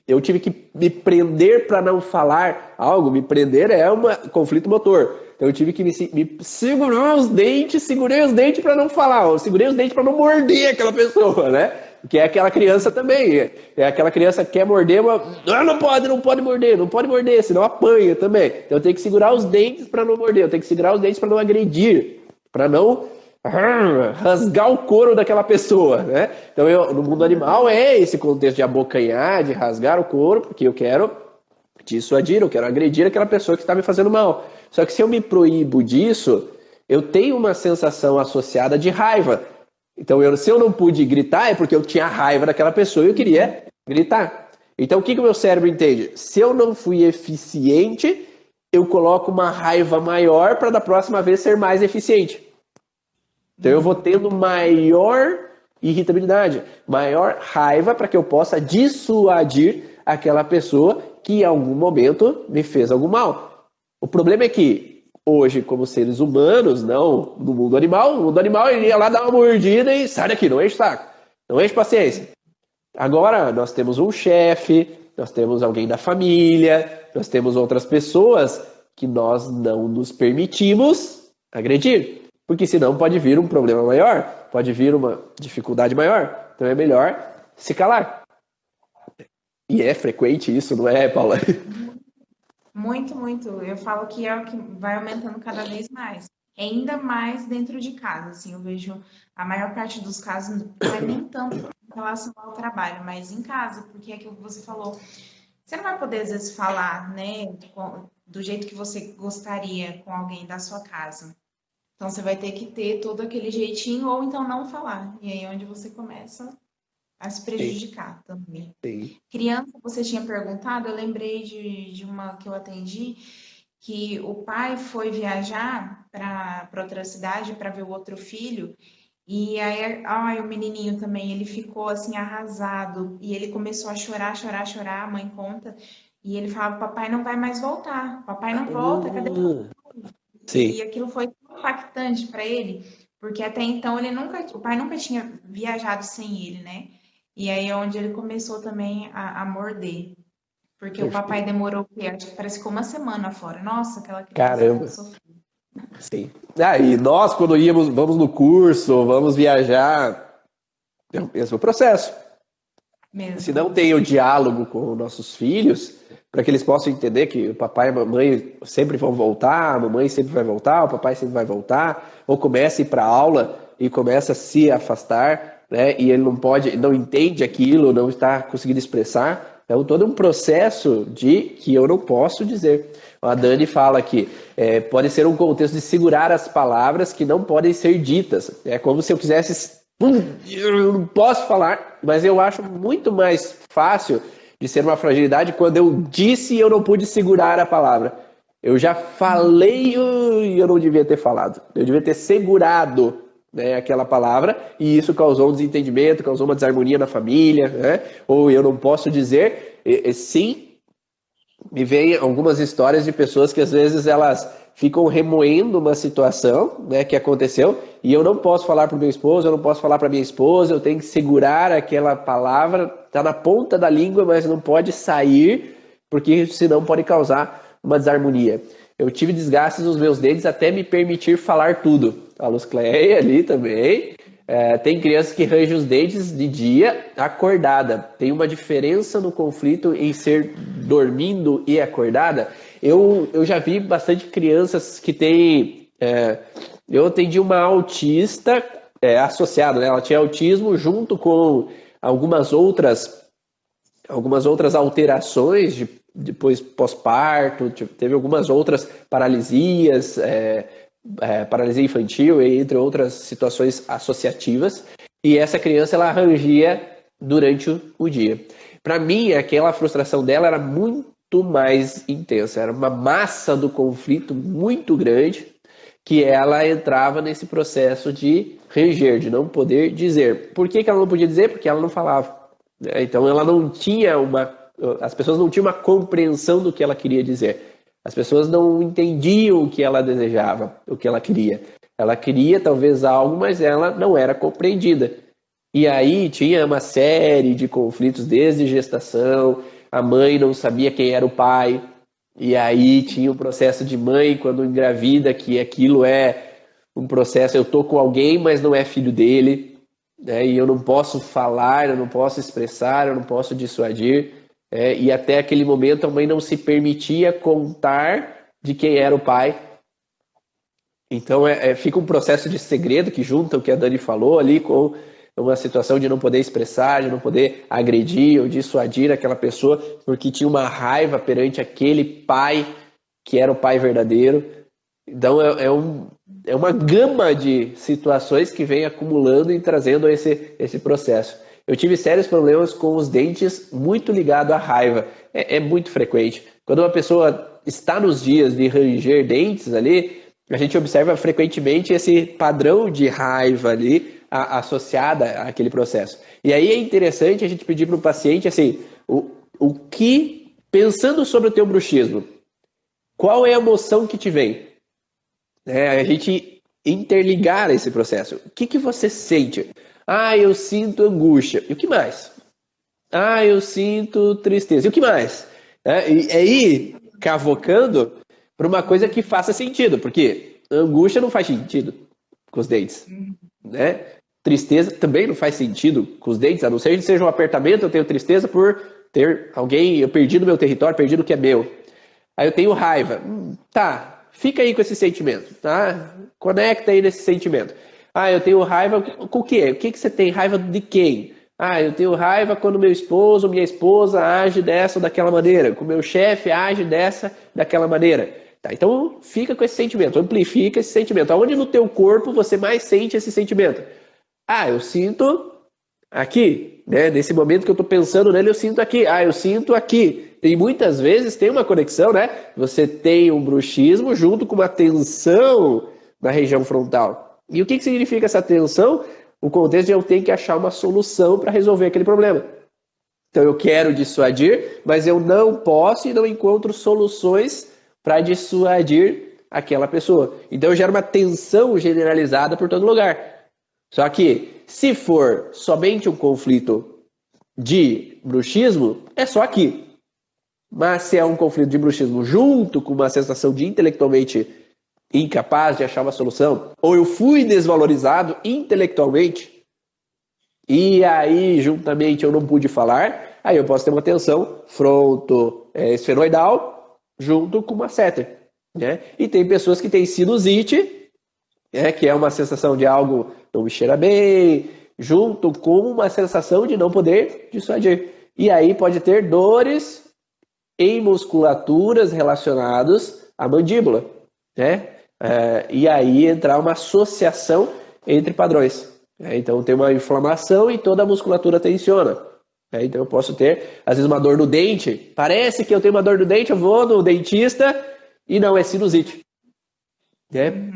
eu tive que me prender para não falar algo. Me prender é um conflito motor. Então eu tive que me segurar os dentes, segurei os dentes para não falar, eu segurei os dentes para não morder aquela pessoa, né? Que é aquela criança também. É aquela criança que quer morder, mas não pode morder, senão apanha também. Então eu tenho que segurar os dentes para não morder, eu tenho que segurar os dentes para não agredir, para não rasgar o couro daquela pessoa, né? Então no mundo animal é esse contexto de abocanhar, de rasgar o couro, porque eu quero dissuadir, eu quero agredir aquela pessoa que está me fazendo mal. Só que se eu me proíbo disso, eu tenho uma sensação associada de raiva. Então se eu não pude gritar é porque eu tinha raiva daquela pessoa e eu queria gritar. Então o que o meu cérebro entende? Se eu não fui eficiente, eu coloco uma raiva maior para da próxima vez ser mais eficiente. Então eu vou tendo maior irritabilidade, maior raiva para que eu possa dissuadir aquela pessoa que em algum momento me fez algum mal. O problema é que hoje, como seres humanos, não no mundo animal, no mundo animal ele ia lá dar uma mordida e sai daqui, não enche o saco, não enche paciência. Agora nós temos um chefe, nós temos alguém da família, nós temos outras pessoas que nós não nos permitimos agredir. Porque senão pode vir um problema maior, pode vir uma dificuldade maior. Então é melhor se calar. E é frequente isso, não é, Paula? Muito, muito. Eu falo que é o que vai aumentando cada vez mais. Ainda mais dentro de casa, assim, eu vejo a maior parte dos casos, não é nem tanto em relação ao trabalho, mas em casa, porque é aquilo que você falou. Você não vai poder, às vezes, falar, né, do jeito que você gostaria com alguém da sua casa. Então você vai ter que ter todo aquele jeitinho ou então não falar. E aí é onde você começa a se prejudicar também. Sim. Criança, você tinha perguntado, eu lembrei de uma que eu atendi, que o pai foi viajar para outra cidade para ver o outro filho. E aí, o menininho também, ele ficou assim arrasado. E ele começou a chorar, chorar, chorar, a mãe conta. E ele falava, papai não vai mais voltar. Papai não volta, cadê o Sim. E aquilo foi impactante para ele, porque até então o pai nunca tinha viajado sem ele, né? E aí é onde ele começou também a morder. Porque o papai demorou, acho que parece que ficou uma semana fora. Nossa, aquela criança Caramba. sofreu. Sim. E nós, quando vamos no curso, vamos viajar, é o mesmo processo. Mesmo. Se não tem o diálogo com nossos filhos, para que eles possam entender que o papai e a mamãe sempre vão voltar, a mamãe sempre vai voltar, o papai sempre vai voltar, ou começa a ir para aula e começa a se afastar, né? E ele não entende aquilo, não está conseguindo expressar. Então, todo um processo que eu não posso dizer. A Dani fala que pode ser um contexto de segurar as palavras que não podem ser ditas. É como se eu quisesse... Eu não posso falar, mas eu acho muito mais fácil de ser uma fragilidade quando eu disse e eu não pude segurar a palavra. Eu já falei e eu não devia ter falado. Eu devia ter segurado, né, aquela palavra, e isso causou um desentendimento, causou uma desarmonia na família, né? Ou eu não posso dizer, sim, me vem algumas histórias de pessoas que às vezes elas ficam remoendo uma situação, né, que aconteceu, e eu não posso falar para o meu esposo, eu não posso falar para minha esposa, eu tenho que segurar aquela palavra, tá na ponta da língua, mas não pode sair, porque senão pode causar uma desarmonia. Eu tive desgastes nos meus dentes até me permitir falar tudo. A Luz Cleia ali também. Tem crianças que rangem os dentes de dia acordada. Tem uma diferença no conflito em ser dormindo e acordada. Eu já vi bastante crianças que têm... eu atendi uma autista associada, né? Ela tinha autismo junto com algumas outras alterações depois pós-parto, teve algumas outras paralisias, paralisia infantil, entre outras situações associativas, e essa criança ela rangia durante o dia. Para mim, aquela frustração dela era muito mais intensa. Era uma massa do conflito muito grande que ela entrava nesse processo de ranger, de não poder dizer. Por que ela não podia dizer? Porque ela não falava. Então ela não tinha as pessoas não tinham uma compreensão do que ela queria dizer. As pessoas não entendiam o que ela desejava, o que ela queria. Ela queria talvez algo, mas ela não era compreendida. E aí tinha uma série de conflitos desde gestação, a mãe não sabia quem era o pai, e aí tinha o processo de mãe quando engravida, que aquilo é um processo, eu tô com alguém, mas não é filho dele, né? E eu não posso falar, eu não posso expressar, eu não posso dissuadir. E até aquele momento a mãe não se permitia contar de quem era o pai. Então fica um processo de segredo que junta o que a Dani falou ali com uma situação de não poder expressar, de não poder agredir ou dissuadir aquela pessoa porque tinha uma raiva perante aquele pai que era o pai verdadeiro. Então é uma gama de situações que vem acumulando e trazendo esse processo. Eu tive sérios problemas com os dentes muito ligado à raiva. É muito frequente. Quando uma pessoa está nos dias de ranger dentes ali, a gente observa frequentemente esse padrão de raiva ali associada àquele processo. E aí é interessante a gente pedir para o paciente assim, o que, pensando sobre o teu bruxismo, qual é a emoção que te vem? A gente interligar esse processo. O que você sente? Eu sinto angústia. E o que mais? Eu sinto tristeza. E o que mais? E aí, cavocando para uma coisa que faça sentido, porque angústia não faz sentido com os dentes, né? Tristeza também não faz sentido com os dentes, a não ser que seja um apertamento, eu tenho tristeza por ter alguém, eu perdi no meu território, perdi no que é meu. Aí eu tenho raiva. Tá, fica aí com esse sentimento, tá? Conecta aí nesse sentimento. Eu tenho raiva com o quê? O que você tem raiva de quem? Eu tenho raiva quando meu esposo ou minha esposa age dessa ou daquela maneira, com meu chefe age daquela maneira. Tá, então fica com esse sentimento, amplifica esse sentimento. Aonde no teu corpo você mais sente esse sentimento? Eu sinto aqui, né? Nesse momento que eu estou pensando nele, eu sinto aqui. Eu sinto aqui. E muitas vezes tem uma conexão, né? Você tem um bruxismo junto com uma tensão na região frontal. E o que significa essa tensão? O contexto de eu tenho que achar uma solução para resolver aquele problema. Então eu quero dissuadir, mas eu não posso e não encontro soluções para dissuadir aquela pessoa. Então gera uma tensão generalizada por todo lugar. Só que se for somente um conflito de bruxismo, é só aqui. Mas se é um conflito de bruxismo junto com uma sensação de intelectualmente incapaz de achar uma solução, ou eu fui desvalorizado intelectualmente, e aí juntamente eu não pude falar, aí eu posso ter uma tensão fronto-esfenoidal junto com uma masseter, né? E tem pessoas que têm sinusite, que é uma sensação de algo não me cheira bem, junto com uma sensação de não poder dissuadir. E aí pode ter dores em musculaturas relacionadas à mandíbula, né? E aí entrar uma associação entre padrões. Então tem uma inflamação e toda a musculatura tensiona. Então eu posso ter, às vezes, uma dor no dente. Parece que eu tenho uma dor no dente, eu vou no dentista e não, é sinusite.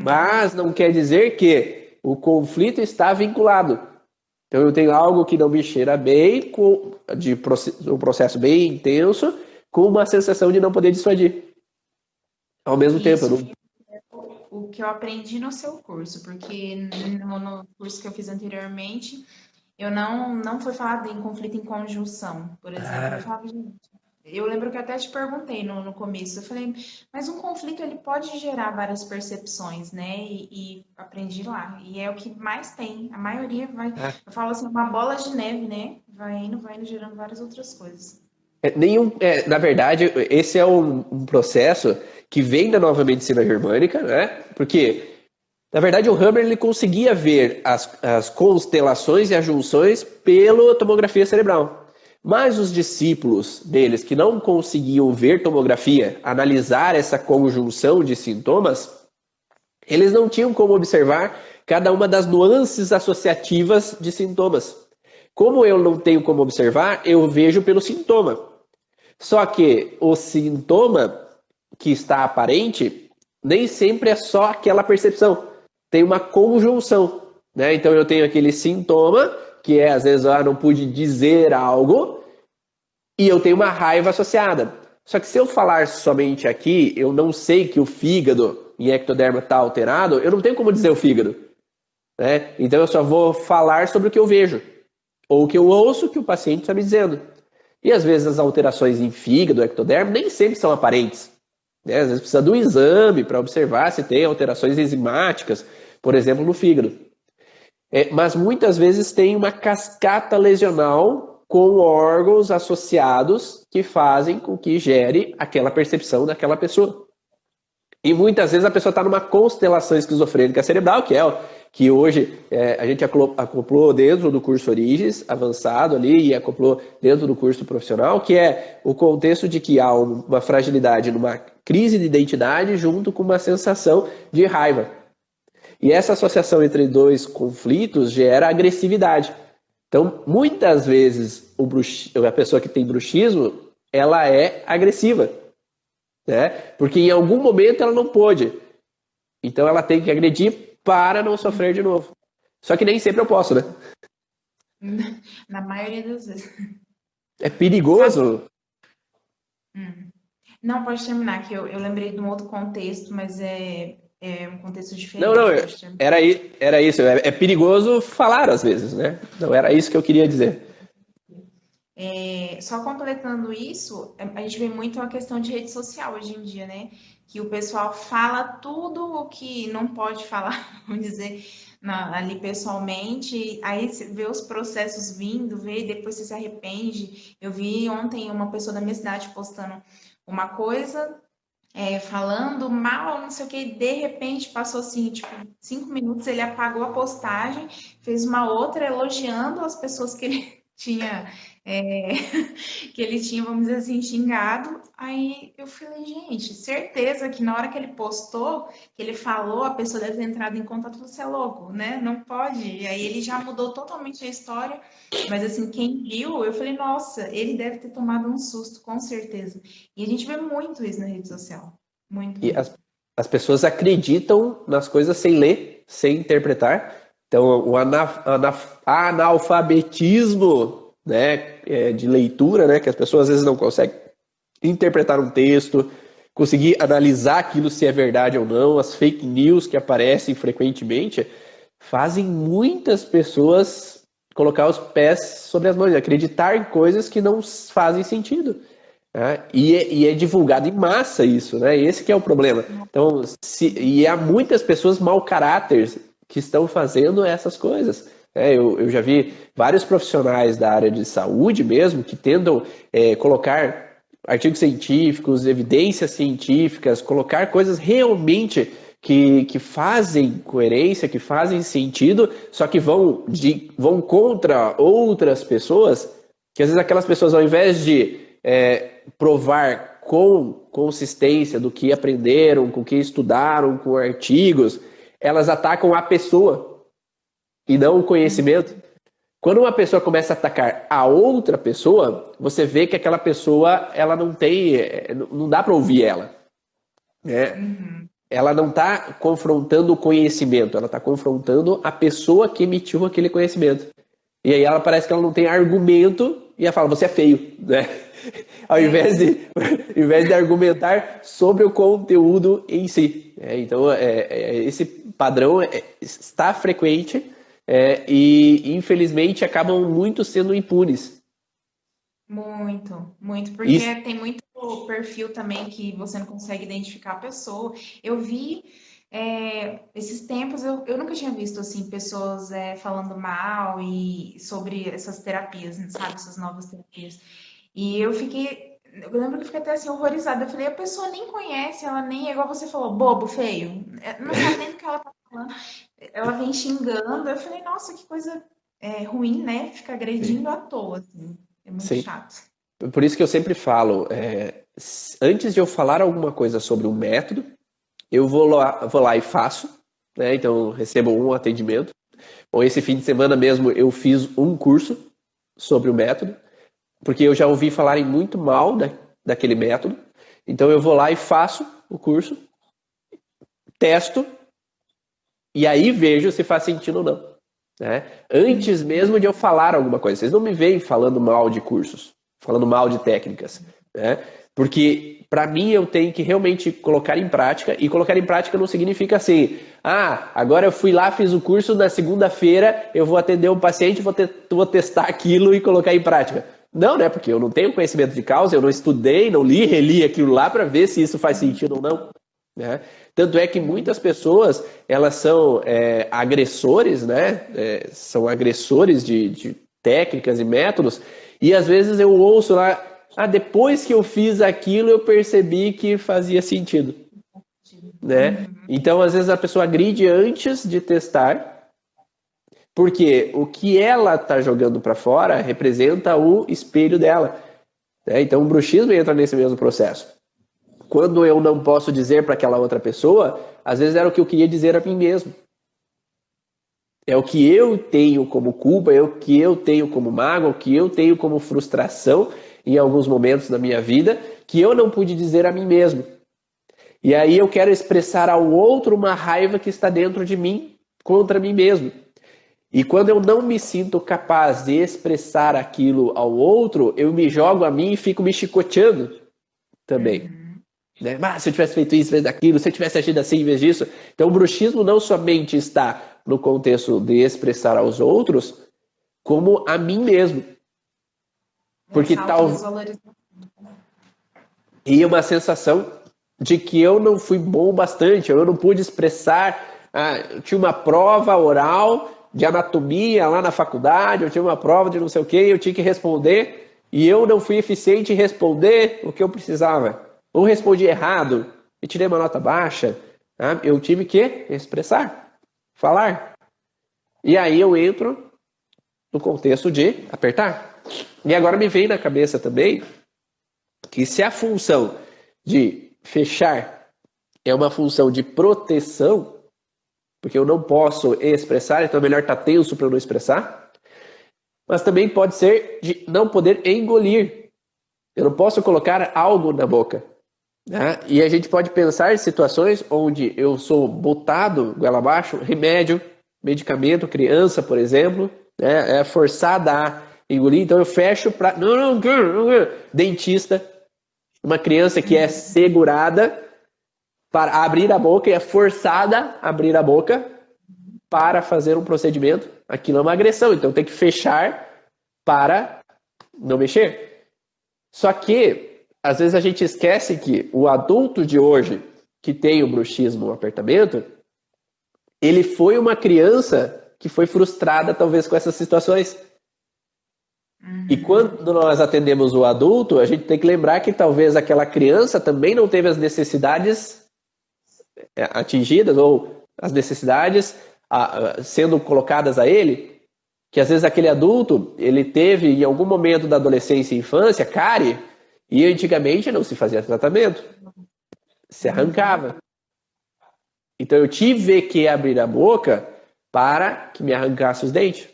Mas não quer dizer que o conflito está vinculado. Então eu tenho algo que não me cheira bem, um processo bem intenso, com uma sensação de não poder dissuadir. Ao mesmo tempo. O que eu aprendi no seu curso, porque no curso que eu fiz anteriormente, eu não foi falado em conflito em conjunção, por exemplo. Eu falava, eu lembro que até te perguntei no começo, eu falei, mas um conflito ele pode gerar várias percepções, né? E aprendi lá. E é o que mais tem. A maioria vai, eu falo assim, uma bola de neve, né? Vai indo, gerando várias outras coisas. Na verdade, esse é um processo que vem da nova medicina germânica, né? Porque, na verdade, o Hammer ele conseguia ver as constelações e as junções pela tomografia cerebral. Mas os discípulos deles que não conseguiam ver tomografia, analisar essa conjunção de sintomas, eles não tinham como observar cada uma das nuances associativas de sintomas. Como eu não tenho como observar, eu vejo pelo sintoma. Só que o sintoma que está aparente nem sempre é só aquela percepção. Tem uma conjunção, né? Então eu tenho aquele sintoma, que é às vezes, não pude dizer algo, e eu tenho uma raiva associada. Só que se eu falar somente aqui, eu não sei que o fígado em ectoderma está alterado, eu não tenho como dizer o fígado, né? Então eu só vou falar sobre o que eu vejo, ou o que eu ouço que o paciente está me dizendo. E às vezes as alterações em fígado, ectoderma, nem sempre são aparentes, né? Às vezes precisa de um exame para observar se tem alterações enzimáticas, por exemplo, no fígado. Mas muitas vezes tem uma cascata lesional com órgãos associados que fazem com que gere aquela percepção daquela pessoa. E muitas vezes a pessoa está numa constelação esquizofrênica cerebral, que hoje a gente acoplou dentro do curso Origens avançado ali e acoplou dentro do curso profissional, que é o contexto de que há uma fragilidade numa crise de identidade junto com uma sensação de raiva. E essa associação entre dois conflitos gera agressividade. Então, muitas vezes, a pessoa que tem bruxismo, ela é agressiva, né? Porque em algum momento ela não pôde. Então, ela tem que agredir para não sofrer de novo. Só que nem sempre eu posso, né? Na maioria das vezes. É perigoso. Não, pode terminar, que eu lembrei de um outro contexto, mas é um contexto diferente. Não, Pode terminar. era isso. É perigoso falar às vezes, né? Não era isso que eu queria dizer. Só completando isso, a gente vê muito a questão de rede social hoje em dia, né? Que o pessoal fala tudo o que não pode falar, vamos dizer, ali pessoalmente, aí você vê os processos vindo, vê, e depois você se arrepende. Eu vi ontem uma pessoa da minha cidade postando uma coisa, falando mal, não sei o que, de repente passou assim, tipo, 5 minutos, ele apagou a postagem, fez uma outra elogiando as pessoas que ele tinha, é, que ele tinha, vamos dizer assim, xingado. Aí eu falei, gente, certeza que na hora que ele postou, que ele falou, a pessoa deve ter entrado em contato, você é louco, né? Não pode. E aí ele já mudou totalmente a história, mas assim, quem viu, eu falei, nossa, ele deve ter tomado um susto, com certeza. E a gente vê muito isso na rede social. Muito, E muito. as pessoas acreditam nas coisas sem ler, sem interpretar. Então, o analfabetismo, né, de leitura, né, que as pessoas às vezes não conseguem interpretar um texto, conseguir analisar aquilo se é verdade ou não, as fake news que aparecem frequentemente, fazem muitas pessoas colocar os pés sobre as mãos, acreditar em coisas que não fazem sentido. Né? E é divulgado em massa isso, né? Esse que é o problema. Então, e há muitas pessoas mau caráter que estão fazendo essas coisas. Eu já vi vários profissionais da área de saúde mesmo que tentam colocar artigos científicos, evidências científicas, colocar coisas realmente que fazem coerência, que fazem sentido, só que vão contra outras pessoas, que às vezes aquelas pessoas, ao invés de provar com consistência do que aprenderam, com o que estudaram, com artigos, elas atacam a pessoa e não o conhecimento. Quando uma pessoa começa a atacar a outra pessoa, você vê que aquela pessoa, ela não dá para ouvir ela, né? Ela não está confrontando o conhecimento, ela está confrontando a pessoa que emitiu aquele conhecimento. E aí ela parece que ela não tem argumento e ela fala, você é feio, né? Ao invés de argumentar sobre o conteúdo em si. Então, esse padrão está frequente e, infelizmente, acabam muito sendo impunes. Muito, muito, porque Isso, tem muito perfil também que você não consegue identificar a pessoa. Eu vi esses tempos, eu nunca tinha visto assim pessoas falando mal e sobre essas terapias, sabe, essas novas terapias. E eu lembro que eu fiquei até assim horrorizada. Eu falei, a pessoa nem conhece, ela nem, é igual você falou, bobo, feio, não sabe nem do que ela tá falando. Ela vem xingando. Eu falei, nossa, que coisa ruim, né? Fica agredindo à toa, assim. É muito sim. chato. Por isso que eu sempre falo, antes de eu falar alguma coisa sobre um método, eu vou lá e faço, né? Então, eu recebo um atendimento. Ou esse fim de semana mesmo eu fiz um curso sobre o método, porque eu já ouvi falarem muito mal daquele método. Então eu vou lá e faço o curso, testo, e aí vejo se faz sentido ou não. Né? Antes mesmo de eu falar alguma coisa. Vocês não me veem falando mal de cursos, falando mal de técnicas. Né? Porque, para mim, eu tenho que realmente colocar em prática, e colocar em prática não significa assim, agora eu fui lá, fiz o curso, na segunda-feira eu vou atender um paciente, vou testar aquilo e colocar em prática. Não, né? Porque eu não tenho conhecimento de causa, eu não estudei, não li, reli aquilo lá para ver se isso faz sentido ou não. Né? Tanto é que muitas pessoas, elas são agressores, né? São agressores de técnicas e métodos, e às vezes eu ouço lá, depois que eu fiz aquilo, eu percebi que fazia sentido. Né? Então, às vezes a pessoa agride antes de testar, porque o que ela está jogando para fora representa o espelho dela. Né? Então, o bruxismo entra nesse mesmo processo. Quando eu não posso dizer para aquela outra pessoa, às vezes era o que eu queria dizer a mim mesmo. É o que eu tenho como culpa, é o que eu tenho como mágoa, o que eu tenho como frustração em alguns momentos da minha vida, que eu não pude dizer a mim mesmo. E aí eu quero expressar ao outro uma raiva que está dentro de mim, contra mim mesmo. E quando eu não me sinto capaz de expressar aquilo ao outro, eu me jogo a mim e fico me chicoteando também. Né? Se eu tivesse feito isso, feito aquilo, se eu tivesse agido assim em vez disso. Então o bruxismo não somente está no contexto de expressar aos outros, como a mim mesmo. Porque e uma sensação de que eu não fui bom bastante, eu não pude expressar. Eu tinha uma prova oral de anatomia lá na faculdade, eu tinha uma prova de não sei o que, eu tinha que responder, e eu não fui eficiente em responder o que eu precisava. Ou respondi errado e tirei uma nota baixa, eu tive que expressar, falar. E aí eu entro no contexto de apertar. E agora me vem na cabeça também que se a função de fechar é uma função de proteção, porque eu não posso expressar, então é melhor estar tenso para eu não expressar, mas também pode ser de não poder engolir. Eu não posso colocar algo na boca. Né? E a gente pode pensar em situações onde eu sou botado goela abaixo, remédio, medicamento, criança, por exemplo, né? É forçada a engolir, então eu fecho para... Não quero. Dentista, uma criança que é segurada para abrir a boca e é forçada a abrir a boca para fazer um procedimento, aquilo é uma agressão, então tem que fechar para não mexer. Só que, às vezes a gente esquece que o adulto de hoje, que tem o bruxismo, o apertamento, ele foi uma criança que foi frustrada talvez com essas situações. E quando nós atendemos o adulto, a gente tem que lembrar que talvez aquela criança também não teve as necessidades atingidas, ou as necessidades sendo colocadas a ele, que às vezes aquele adulto, ele teve em algum momento da adolescência e infância, cárie, e antigamente não se fazia tratamento, se arrancava. Então eu tive que abrir a boca para que me arrancasse os dentes.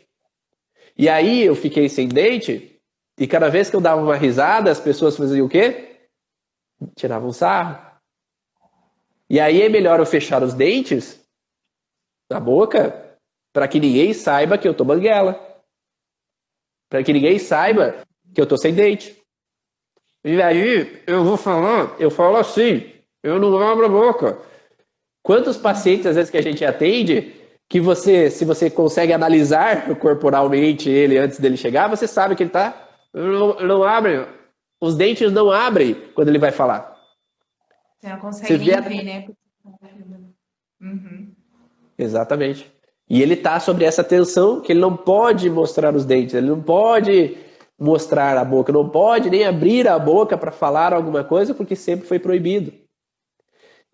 E aí eu fiquei sem dente, e cada vez que eu dava uma risada, as pessoas faziam o quê? Tiravam sarro. E aí é melhor eu fechar os dentes na boca para que ninguém saiba que eu tô banguela. Para que ninguém saiba que eu tô sem dente. E aí eu falo assim, eu não abro a boca. Quantos pacientes, às vezes, que a gente atende, que se você consegue analisar corporalmente ele antes dele chegar, você sabe que ele tá... Não abre. Os dentes não abrem quando ele vai falar. Você não consegue nem ver, né? Exatamente. E ele tá sobre essa tensão que ele não pode mostrar os dentes, ele não pode mostrar a boca, não pode nem abrir a boca para falar alguma coisa, porque sempre foi proibido.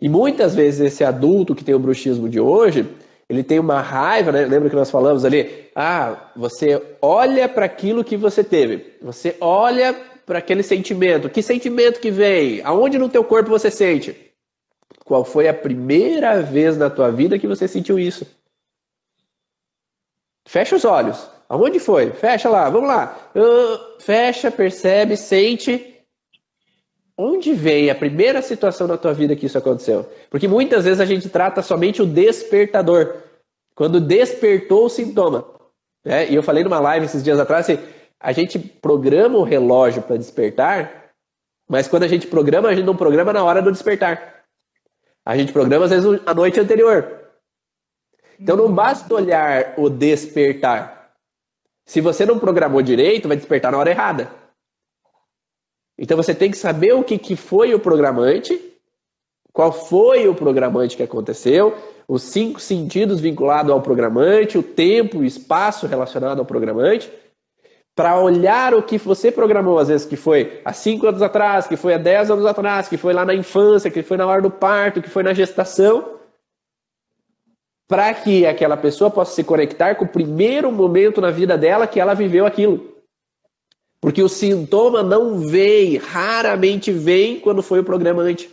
E muitas vezes esse adulto que tem o bruxismo de hoje, ele tem uma raiva, né? Lembra que nós falamos ali? Você olha para aquilo que você teve. Você olha para aquele sentimento. Que sentimento que vem? Aonde no teu corpo você sente? Qual foi a primeira vez na tua vida que você sentiu isso? Fecha os olhos. Aonde foi? Fecha lá, vamos lá. Fecha, percebe, sente. onde vem a primeira situação na tua vida que isso aconteceu? Porque muitas vezes a gente trata somente o despertador, quando despertou o sintoma. Né? E eu falei numa live esses dias atrás, assim, a gente programa o relógio para despertar, mas quando a gente não programa na hora do despertar. A gente programa, às vezes, a noite anterior. Então não basta olhar o despertar. Se você não programou direito, vai despertar na hora errada. Então você tem que saber o que foi o programante, qual foi o programante que aconteceu, os 5 sentidos vinculados ao programante, o tempo, o espaço relacionado ao programante, para olhar o que você programou, às vezes, que foi há 5 anos atrás, que foi há 10 anos atrás, que foi lá na infância, que foi na hora do parto, que foi na gestação, para que aquela pessoa possa se conectar com o primeiro momento na vida dela que ela viveu aquilo. Porque o sintoma não vem, raramente vem quando foi o programante.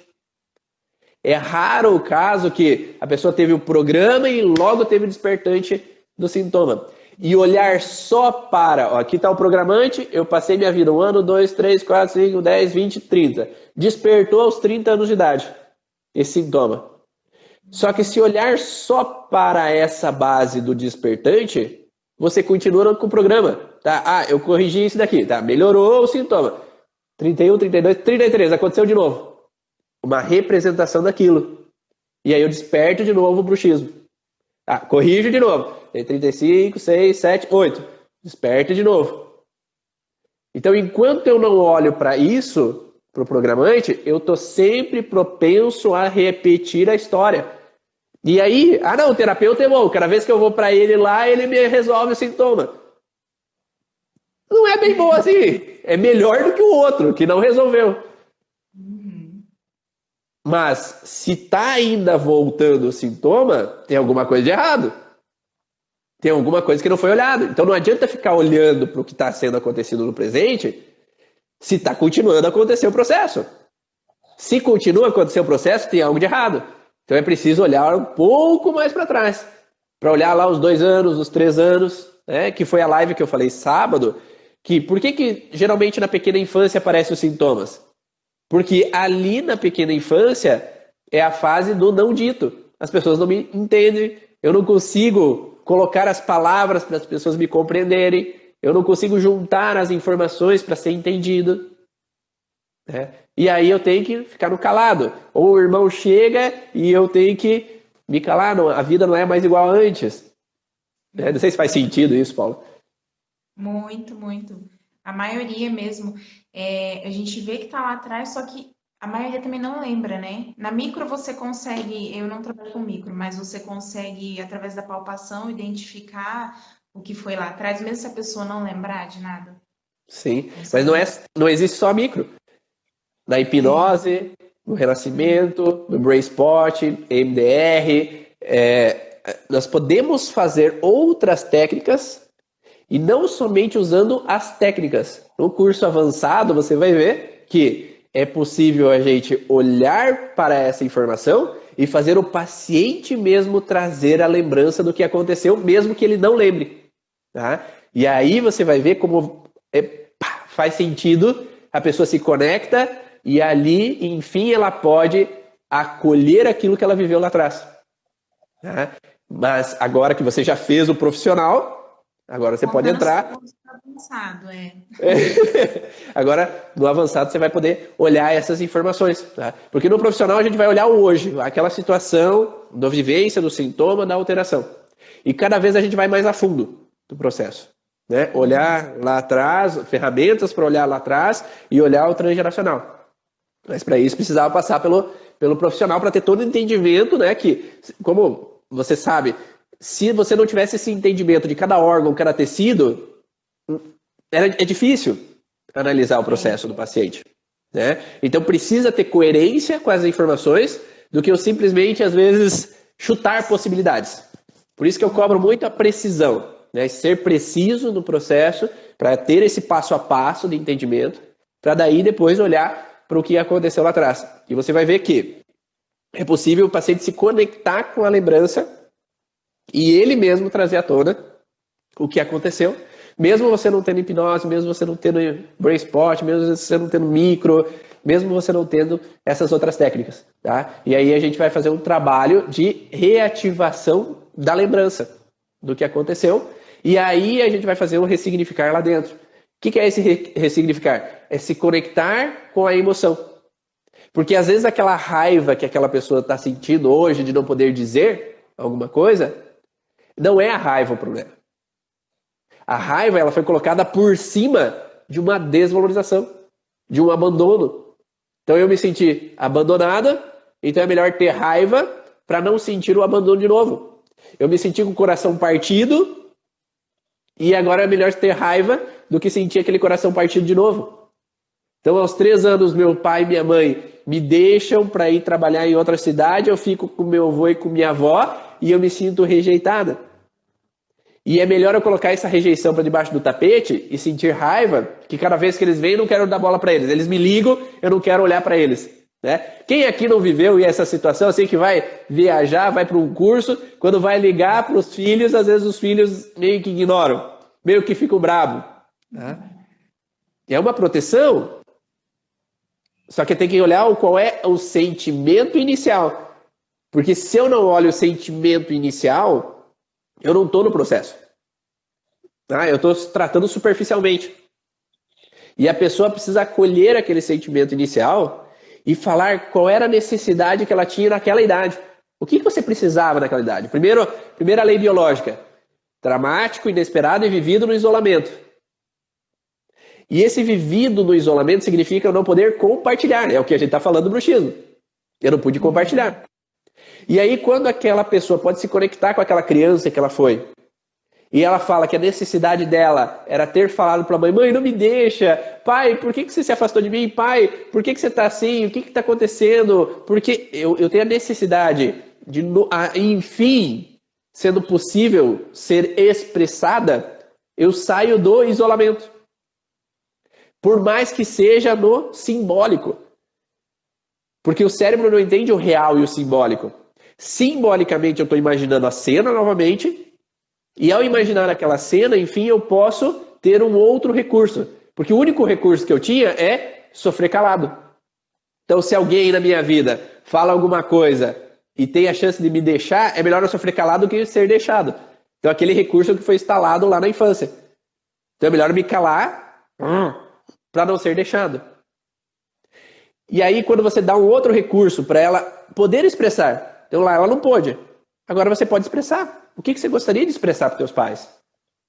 É raro o caso que a pessoa teve o programa e logo teve o despertante do sintoma. E olhar só para, ó, aqui está o programante, eu passei minha vida 1 ano, 2, 3, 4, 5, 10, 20, 30. Despertou aos 30 anos de idade, esse sintoma. Só que se olhar só para essa base do despertante, você continua com o programa. Tá? Ah, eu corrigi isso daqui, tá? Melhorou o sintoma. 31, 32, 33, aconteceu de novo. Uma representação daquilo. E aí eu desperto de novo o bruxismo. Tá? Corrijo de novo. 35, 6, 7, 8. Desperta de novo. Então, enquanto eu não olho para isso, para o programante, eu estou sempre propenso a repetir a história. E aí, não, o terapeuta é bom. Cada vez que eu vou para ele lá, ele me resolve o sintoma. Não é bem bom assim. É melhor do que o outro, que não resolveu. Mas, se está ainda voltando o sintoma, tem alguma coisa de errado. Tem alguma coisa que não foi olhada. Então, não adianta ficar olhando para o que está sendo acontecido no presente se está continuando a acontecer o processo. Se continua a acontecer o processo, tem algo de errado. Então, é preciso olhar um pouco mais para trás. Para olhar lá os 2 anos, os 3 anos, né, que foi a live que eu falei sábado. Por que geralmente na pequena infância aparecem os sintomas? Porque ali na pequena infância é a fase do não dito. As pessoas não me entendem, eu não consigo colocar as palavras para as pessoas me compreenderem, eu não consigo juntar as informações para ser entendido. Né? E aí eu tenho que ficar no calado. Ou o irmão chega e eu tenho que me calar, a vida não é mais igual a antes. Né? Não sei se faz sentido isso, Paulo. Muito, muito. A maioria mesmo. A gente vê que tá lá atrás, só que a maioria também não lembra, né? Na micro você consegue, eu não trabalho com micro, mas você consegue, através da palpação, identificar o que foi lá atrás, mesmo se a pessoa não lembrar de nada. Sim, mas não existe só micro. Na hipnose, no renascimento, no Brain Spot, EMDR, nós podemos fazer outras técnicas e não somente usando as técnicas. No curso avançado você vai ver que é possível a gente olhar para essa informação e fazer o paciente mesmo trazer a lembrança do que aconteceu, mesmo que ele não lembre. Tá? E aí você vai ver como faz sentido, a pessoa se conecta e ali, enfim, ela pode acolher aquilo que ela viveu lá atrás. Tá? Mas agora que você já fez o profissional, agora você pode entrar. Avançado, Agora, no avançado, você vai poder olhar essas informações. Tá? Porque no profissional a gente vai olhar o hoje, aquela situação da vivência, do sintoma, da alteração. E cada vez a gente vai mais a fundo do processo. Né? Olhar lá atrás, ferramentas para olhar lá atrás e olhar o transgeracional. Mas para isso precisava passar pelo profissional para ter todo o entendimento, né? Que, como você sabe, se você não tivesse esse entendimento de cada órgão, cada tecido, é difícil analisar o processo do paciente. Né? Então precisa ter coerência com as informações do que eu simplesmente, às vezes, chutar possibilidades. Por isso que eu cobro muito a precisão. Né? Ser preciso no processo para ter esse passo a passo de entendimento, para daí depois olhar para o que aconteceu lá atrás. E você vai ver que é possível o paciente se conectar com a lembrança e ele mesmo trazer à tona o que aconteceu, Mesmo você não tendo hipnose, mesmo você não tendo brain spot, mesmo você não tendo micro, mesmo você não tendo essas outras técnicas, tá? E aí a gente vai fazer um trabalho de reativação da lembrança do que aconteceu, e aí a gente vai fazer um ressignificar lá dentro. O que é esse ressignificar? É se conectar com a emoção. Porque às vezes aquela raiva que aquela pessoa está sentindo hoje de não poder dizer alguma coisa, não é a raiva o problema. A raiva ela foi colocada por cima de uma desvalorização, de um abandono. Então eu me senti abandonada, então é melhor ter raiva para não sentir o abandono de novo. Eu me senti com o coração partido e agora é melhor ter raiva do que sentir aquele coração partido de novo. Então aos 3 anos meu pai e minha mãe me deixam para ir trabalhar em outra cidade, eu fico com meu avô e com minha avó e eu me sinto rejeitada. E é melhor eu colocar essa rejeição para debaixo do tapete e sentir raiva, que cada vez que eles vêm eu não quero dar bola para eles. Eles me ligam, eu não quero olhar para eles. Né? Quem aqui não viveu essa situação, assim que vai viajar, vai para um curso, quando vai ligar para os filhos, às vezes os filhos meio que ignoram, meio que ficam bravos. Né? É uma proteção, só que tem que olhar qual é o sentimento inicial. Porque se eu não olho o sentimento inicial, eu não estou no processo. Eu estou tratando superficialmente. E a pessoa precisa acolher aquele sentimento inicial e falar qual era a necessidade que ela tinha naquela idade. O que você precisava naquela idade? Primeira lei biológica. Dramático, inesperado e vivido no isolamento. E esse vivido no isolamento significa eu não poder compartilhar. É o que a gente está falando do bruxismo. Eu não pude compartilhar. E aí, quando aquela pessoa pode se conectar com aquela criança que ela foi, e ela fala que a necessidade dela era ter falado para a mãe, mãe, não me deixa, pai, por que você se afastou de mim? Pai, por que você está assim? O que está acontecendo? Porque eu tenho a necessidade de, enfim, sendo possível ser expressada, eu saio do isolamento. Por mais que seja no simbólico. Porque o cérebro não entende o real e o simbólico. Simbolicamente eu estou imaginando a cena novamente, e ao imaginar aquela cena, enfim, eu posso ter um outro recurso. Porque o único recurso que eu tinha é sofrer calado. Então se alguém na minha vida fala alguma coisa e tem a chance de me deixar, é melhor eu sofrer calado do que ser deixado. Então aquele recurso que foi instalado lá na infância. Então é melhor me calar para não ser deixado. E aí quando você dá um outro recurso para ela poder expressar, então lá ela não pôde. Agora você pode expressar. O que você gostaria de expressar para os teus pais?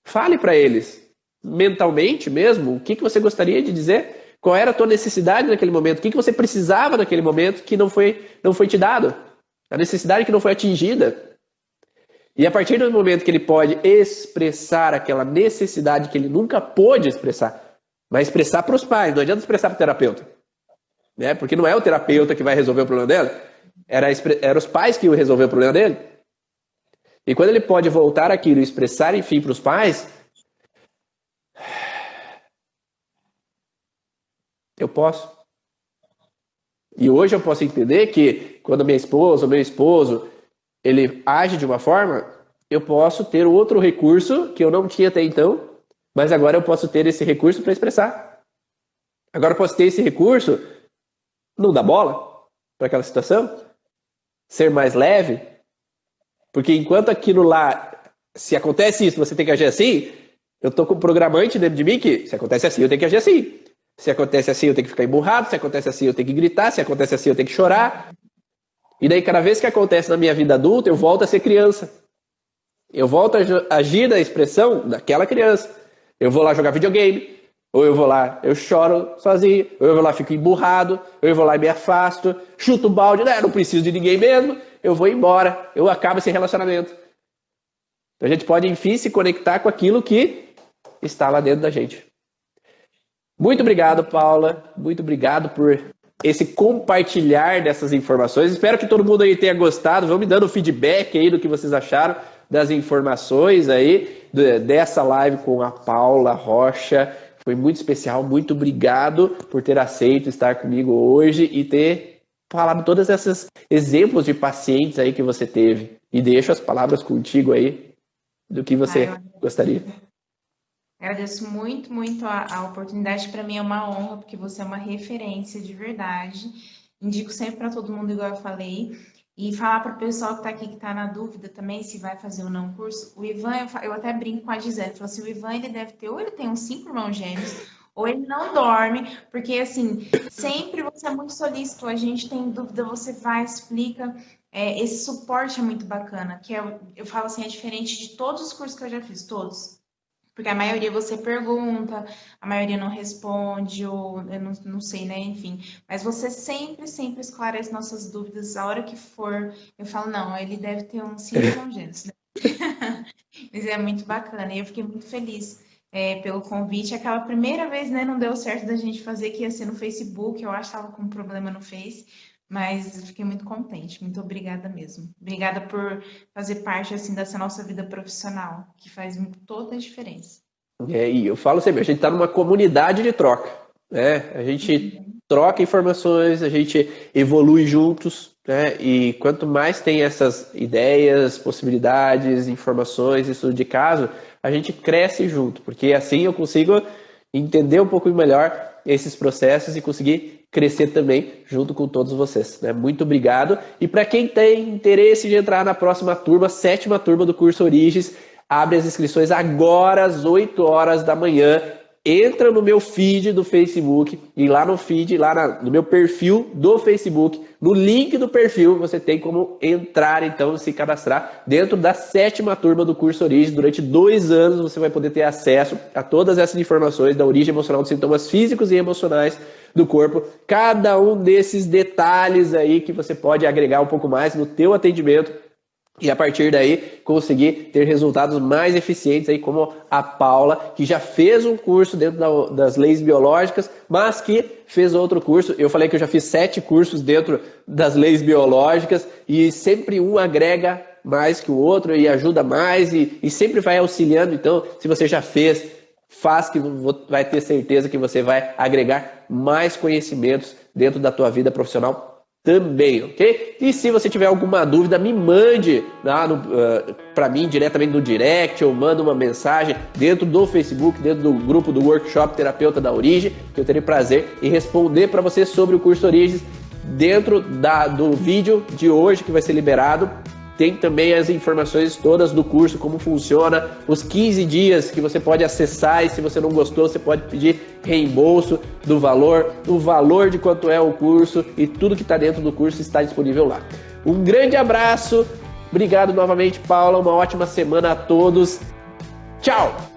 Fale para eles, mentalmente mesmo, o que você gostaria de dizer? Qual era a tua necessidade naquele momento? O que você precisava naquele momento que não foi te dado? A necessidade que não foi atingida. E a partir do momento que ele pode expressar aquela necessidade que ele nunca pôde expressar, vai expressar para os pais, não adianta expressar para o terapeuta. Né? Porque não é o terapeuta que vai resolver o problema dela, era os pais que iam resolver o problema dele. E quando ele pode voltar aquilo e expressar, enfim, para os pais, eu posso. E hoje eu posso entender que quando minha esposa ou meu esposo, ele age de uma forma, eu posso ter outro recurso que eu não tinha até então, mas agora eu posso ter esse recurso para expressar. Agora eu posso ter esse recurso, não dar bola para aquela situação, ser mais leve, porque enquanto aquilo lá, se acontece isso, você tem que agir assim, eu estou com um programante dentro de mim que, se acontece assim, eu tenho que agir assim. Se acontece assim, eu tenho que ficar emburrado. Se acontece assim, eu tenho que gritar. Se acontece assim, eu tenho que chorar. E daí, cada vez que acontece na minha vida adulta, eu volto a ser criança. Eu volto a agir na expressão daquela criança. Eu vou lá jogar videogame. Ou eu vou lá, eu choro sozinho. Ou eu vou lá, fico emburrado. Ou eu vou lá e me afasto. Chuto o balde. Não preciso de ninguém mesmo. Eu vou embora. Eu acabo esse relacionamento. Então, a gente pode, enfim, se conectar com aquilo que está lá dentro da gente. Muito obrigado, Paula. Muito obrigado por esse compartilhar dessas informações. Espero que todo mundo aí tenha gostado. Vão me dando feedback aí do que vocês acharam das informações aí dessa live com a Paula Rocha. Foi muito especial. Muito obrigado por ter aceito estar comigo hoje e ter falado todos esses exemplos de pacientes aí que você teve. E deixo as palavras contigo aí do que você gostaria. Agradeço muito, muito a oportunidade. Para mim é uma honra, porque você é uma referência de verdade. Indico sempre para todo mundo, igual eu falei. E falar para o pessoal que está aqui, que está na dúvida também, se vai fazer ou não o curso. O Ivan, eu até brinco com a Gisele, falo assim, o Ivan, ele deve ter, ou ele tem uns 5 irmãos gêmeos, ou ele não dorme, porque, assim, sempre você é muito solícito, a gente tem dúvida, você vai, explica. Esse suporte é muito bacana, que eu falo assim, é diferente de todos os cursos que eu já fiz, todos. Porque a maioria você pergunta, a maioria não responde, ou eu não sei, né? Enfim. Mas você sempre, sempre esclarece nossas dúvidas. A hora que for, eu falo, não, ele deve ter uns 5 congêneros, né? Mas é muito bacana. E eu fiquei muito feliz pelo convite. Aquela primeira vez, né, não deu certo da gente fazer, que ia ser no Facebook. Eu acho que estava com um problema no Face. Mas eu fiquei muito contente. Muito obrigada mesmo. Obrigada por fazer parte, assim, dessa nossa vida profissional, que faz toda a diferença. E eu falo sempre, a gente está numa comunidade de troca, né? A gente troca informações, a gente evolui juntos, né? E quanto mais tem essas ideias, possibilidades, informações, estudo de caso, a gente cresce junto, porque assim eu consigo entender um pouco melhor esses processos e conseguir crescer também junto com todos vocês, né? Muito obrigado. E para quem tem interesse de entrar na próxima turma, 7ª turma do curso Origens, abre as inscrições agora às 8 horas da manhã. Entra no meu feed do Facebook e lá no feed, no meu perfil do Facebook, no link do perfil, você tem como entrar, então, se cadastrar dentro da 7ª turma do curso Origem. Durante 2 anos você vai poder ter acesso a todas essas informações da origem emocional dos sintomas físicos e emocionais do corpo. Cada um desses detalhes aí que você pode agregar um pouco mais no teu atendimento e a partir daí conseguir ter resultados mais eficientes aí, como a Paula, que já fez um curso dentro das leis biológicas, mas que fez outro curso. Eu falei que eu já fiz 7 cursos dentro das leis biológicas e sempre um agrega mais que o outro e ajuda mais e sempre vai auxiliando. Então, se você já fez, faz, que vai ter certeza que você vai agregar mais conhecimentos dentro da tua vida profissional também, ok? E se você tiver alguma dúvida, me mande para mim diretamente no direct, ou manda uma mensagem dentro do Facebook, dentro do grupo do Workshop Terapeuta da Origem, que eu terei prazer em responder para você sobre o curso Origens dentro do vídeo de hoje que vai ser liberado. Tem também as informações todas do curso, como funciona, os 15 dias que você pode acessar e se você não gostou, você pode pedir reembolso do valor, o valor de quanto é o curso e tudo que está dentro do curso está disponível lá. Um grande abraço, obrigado novamente, Paula, uma ótima semana a todos. Tchau!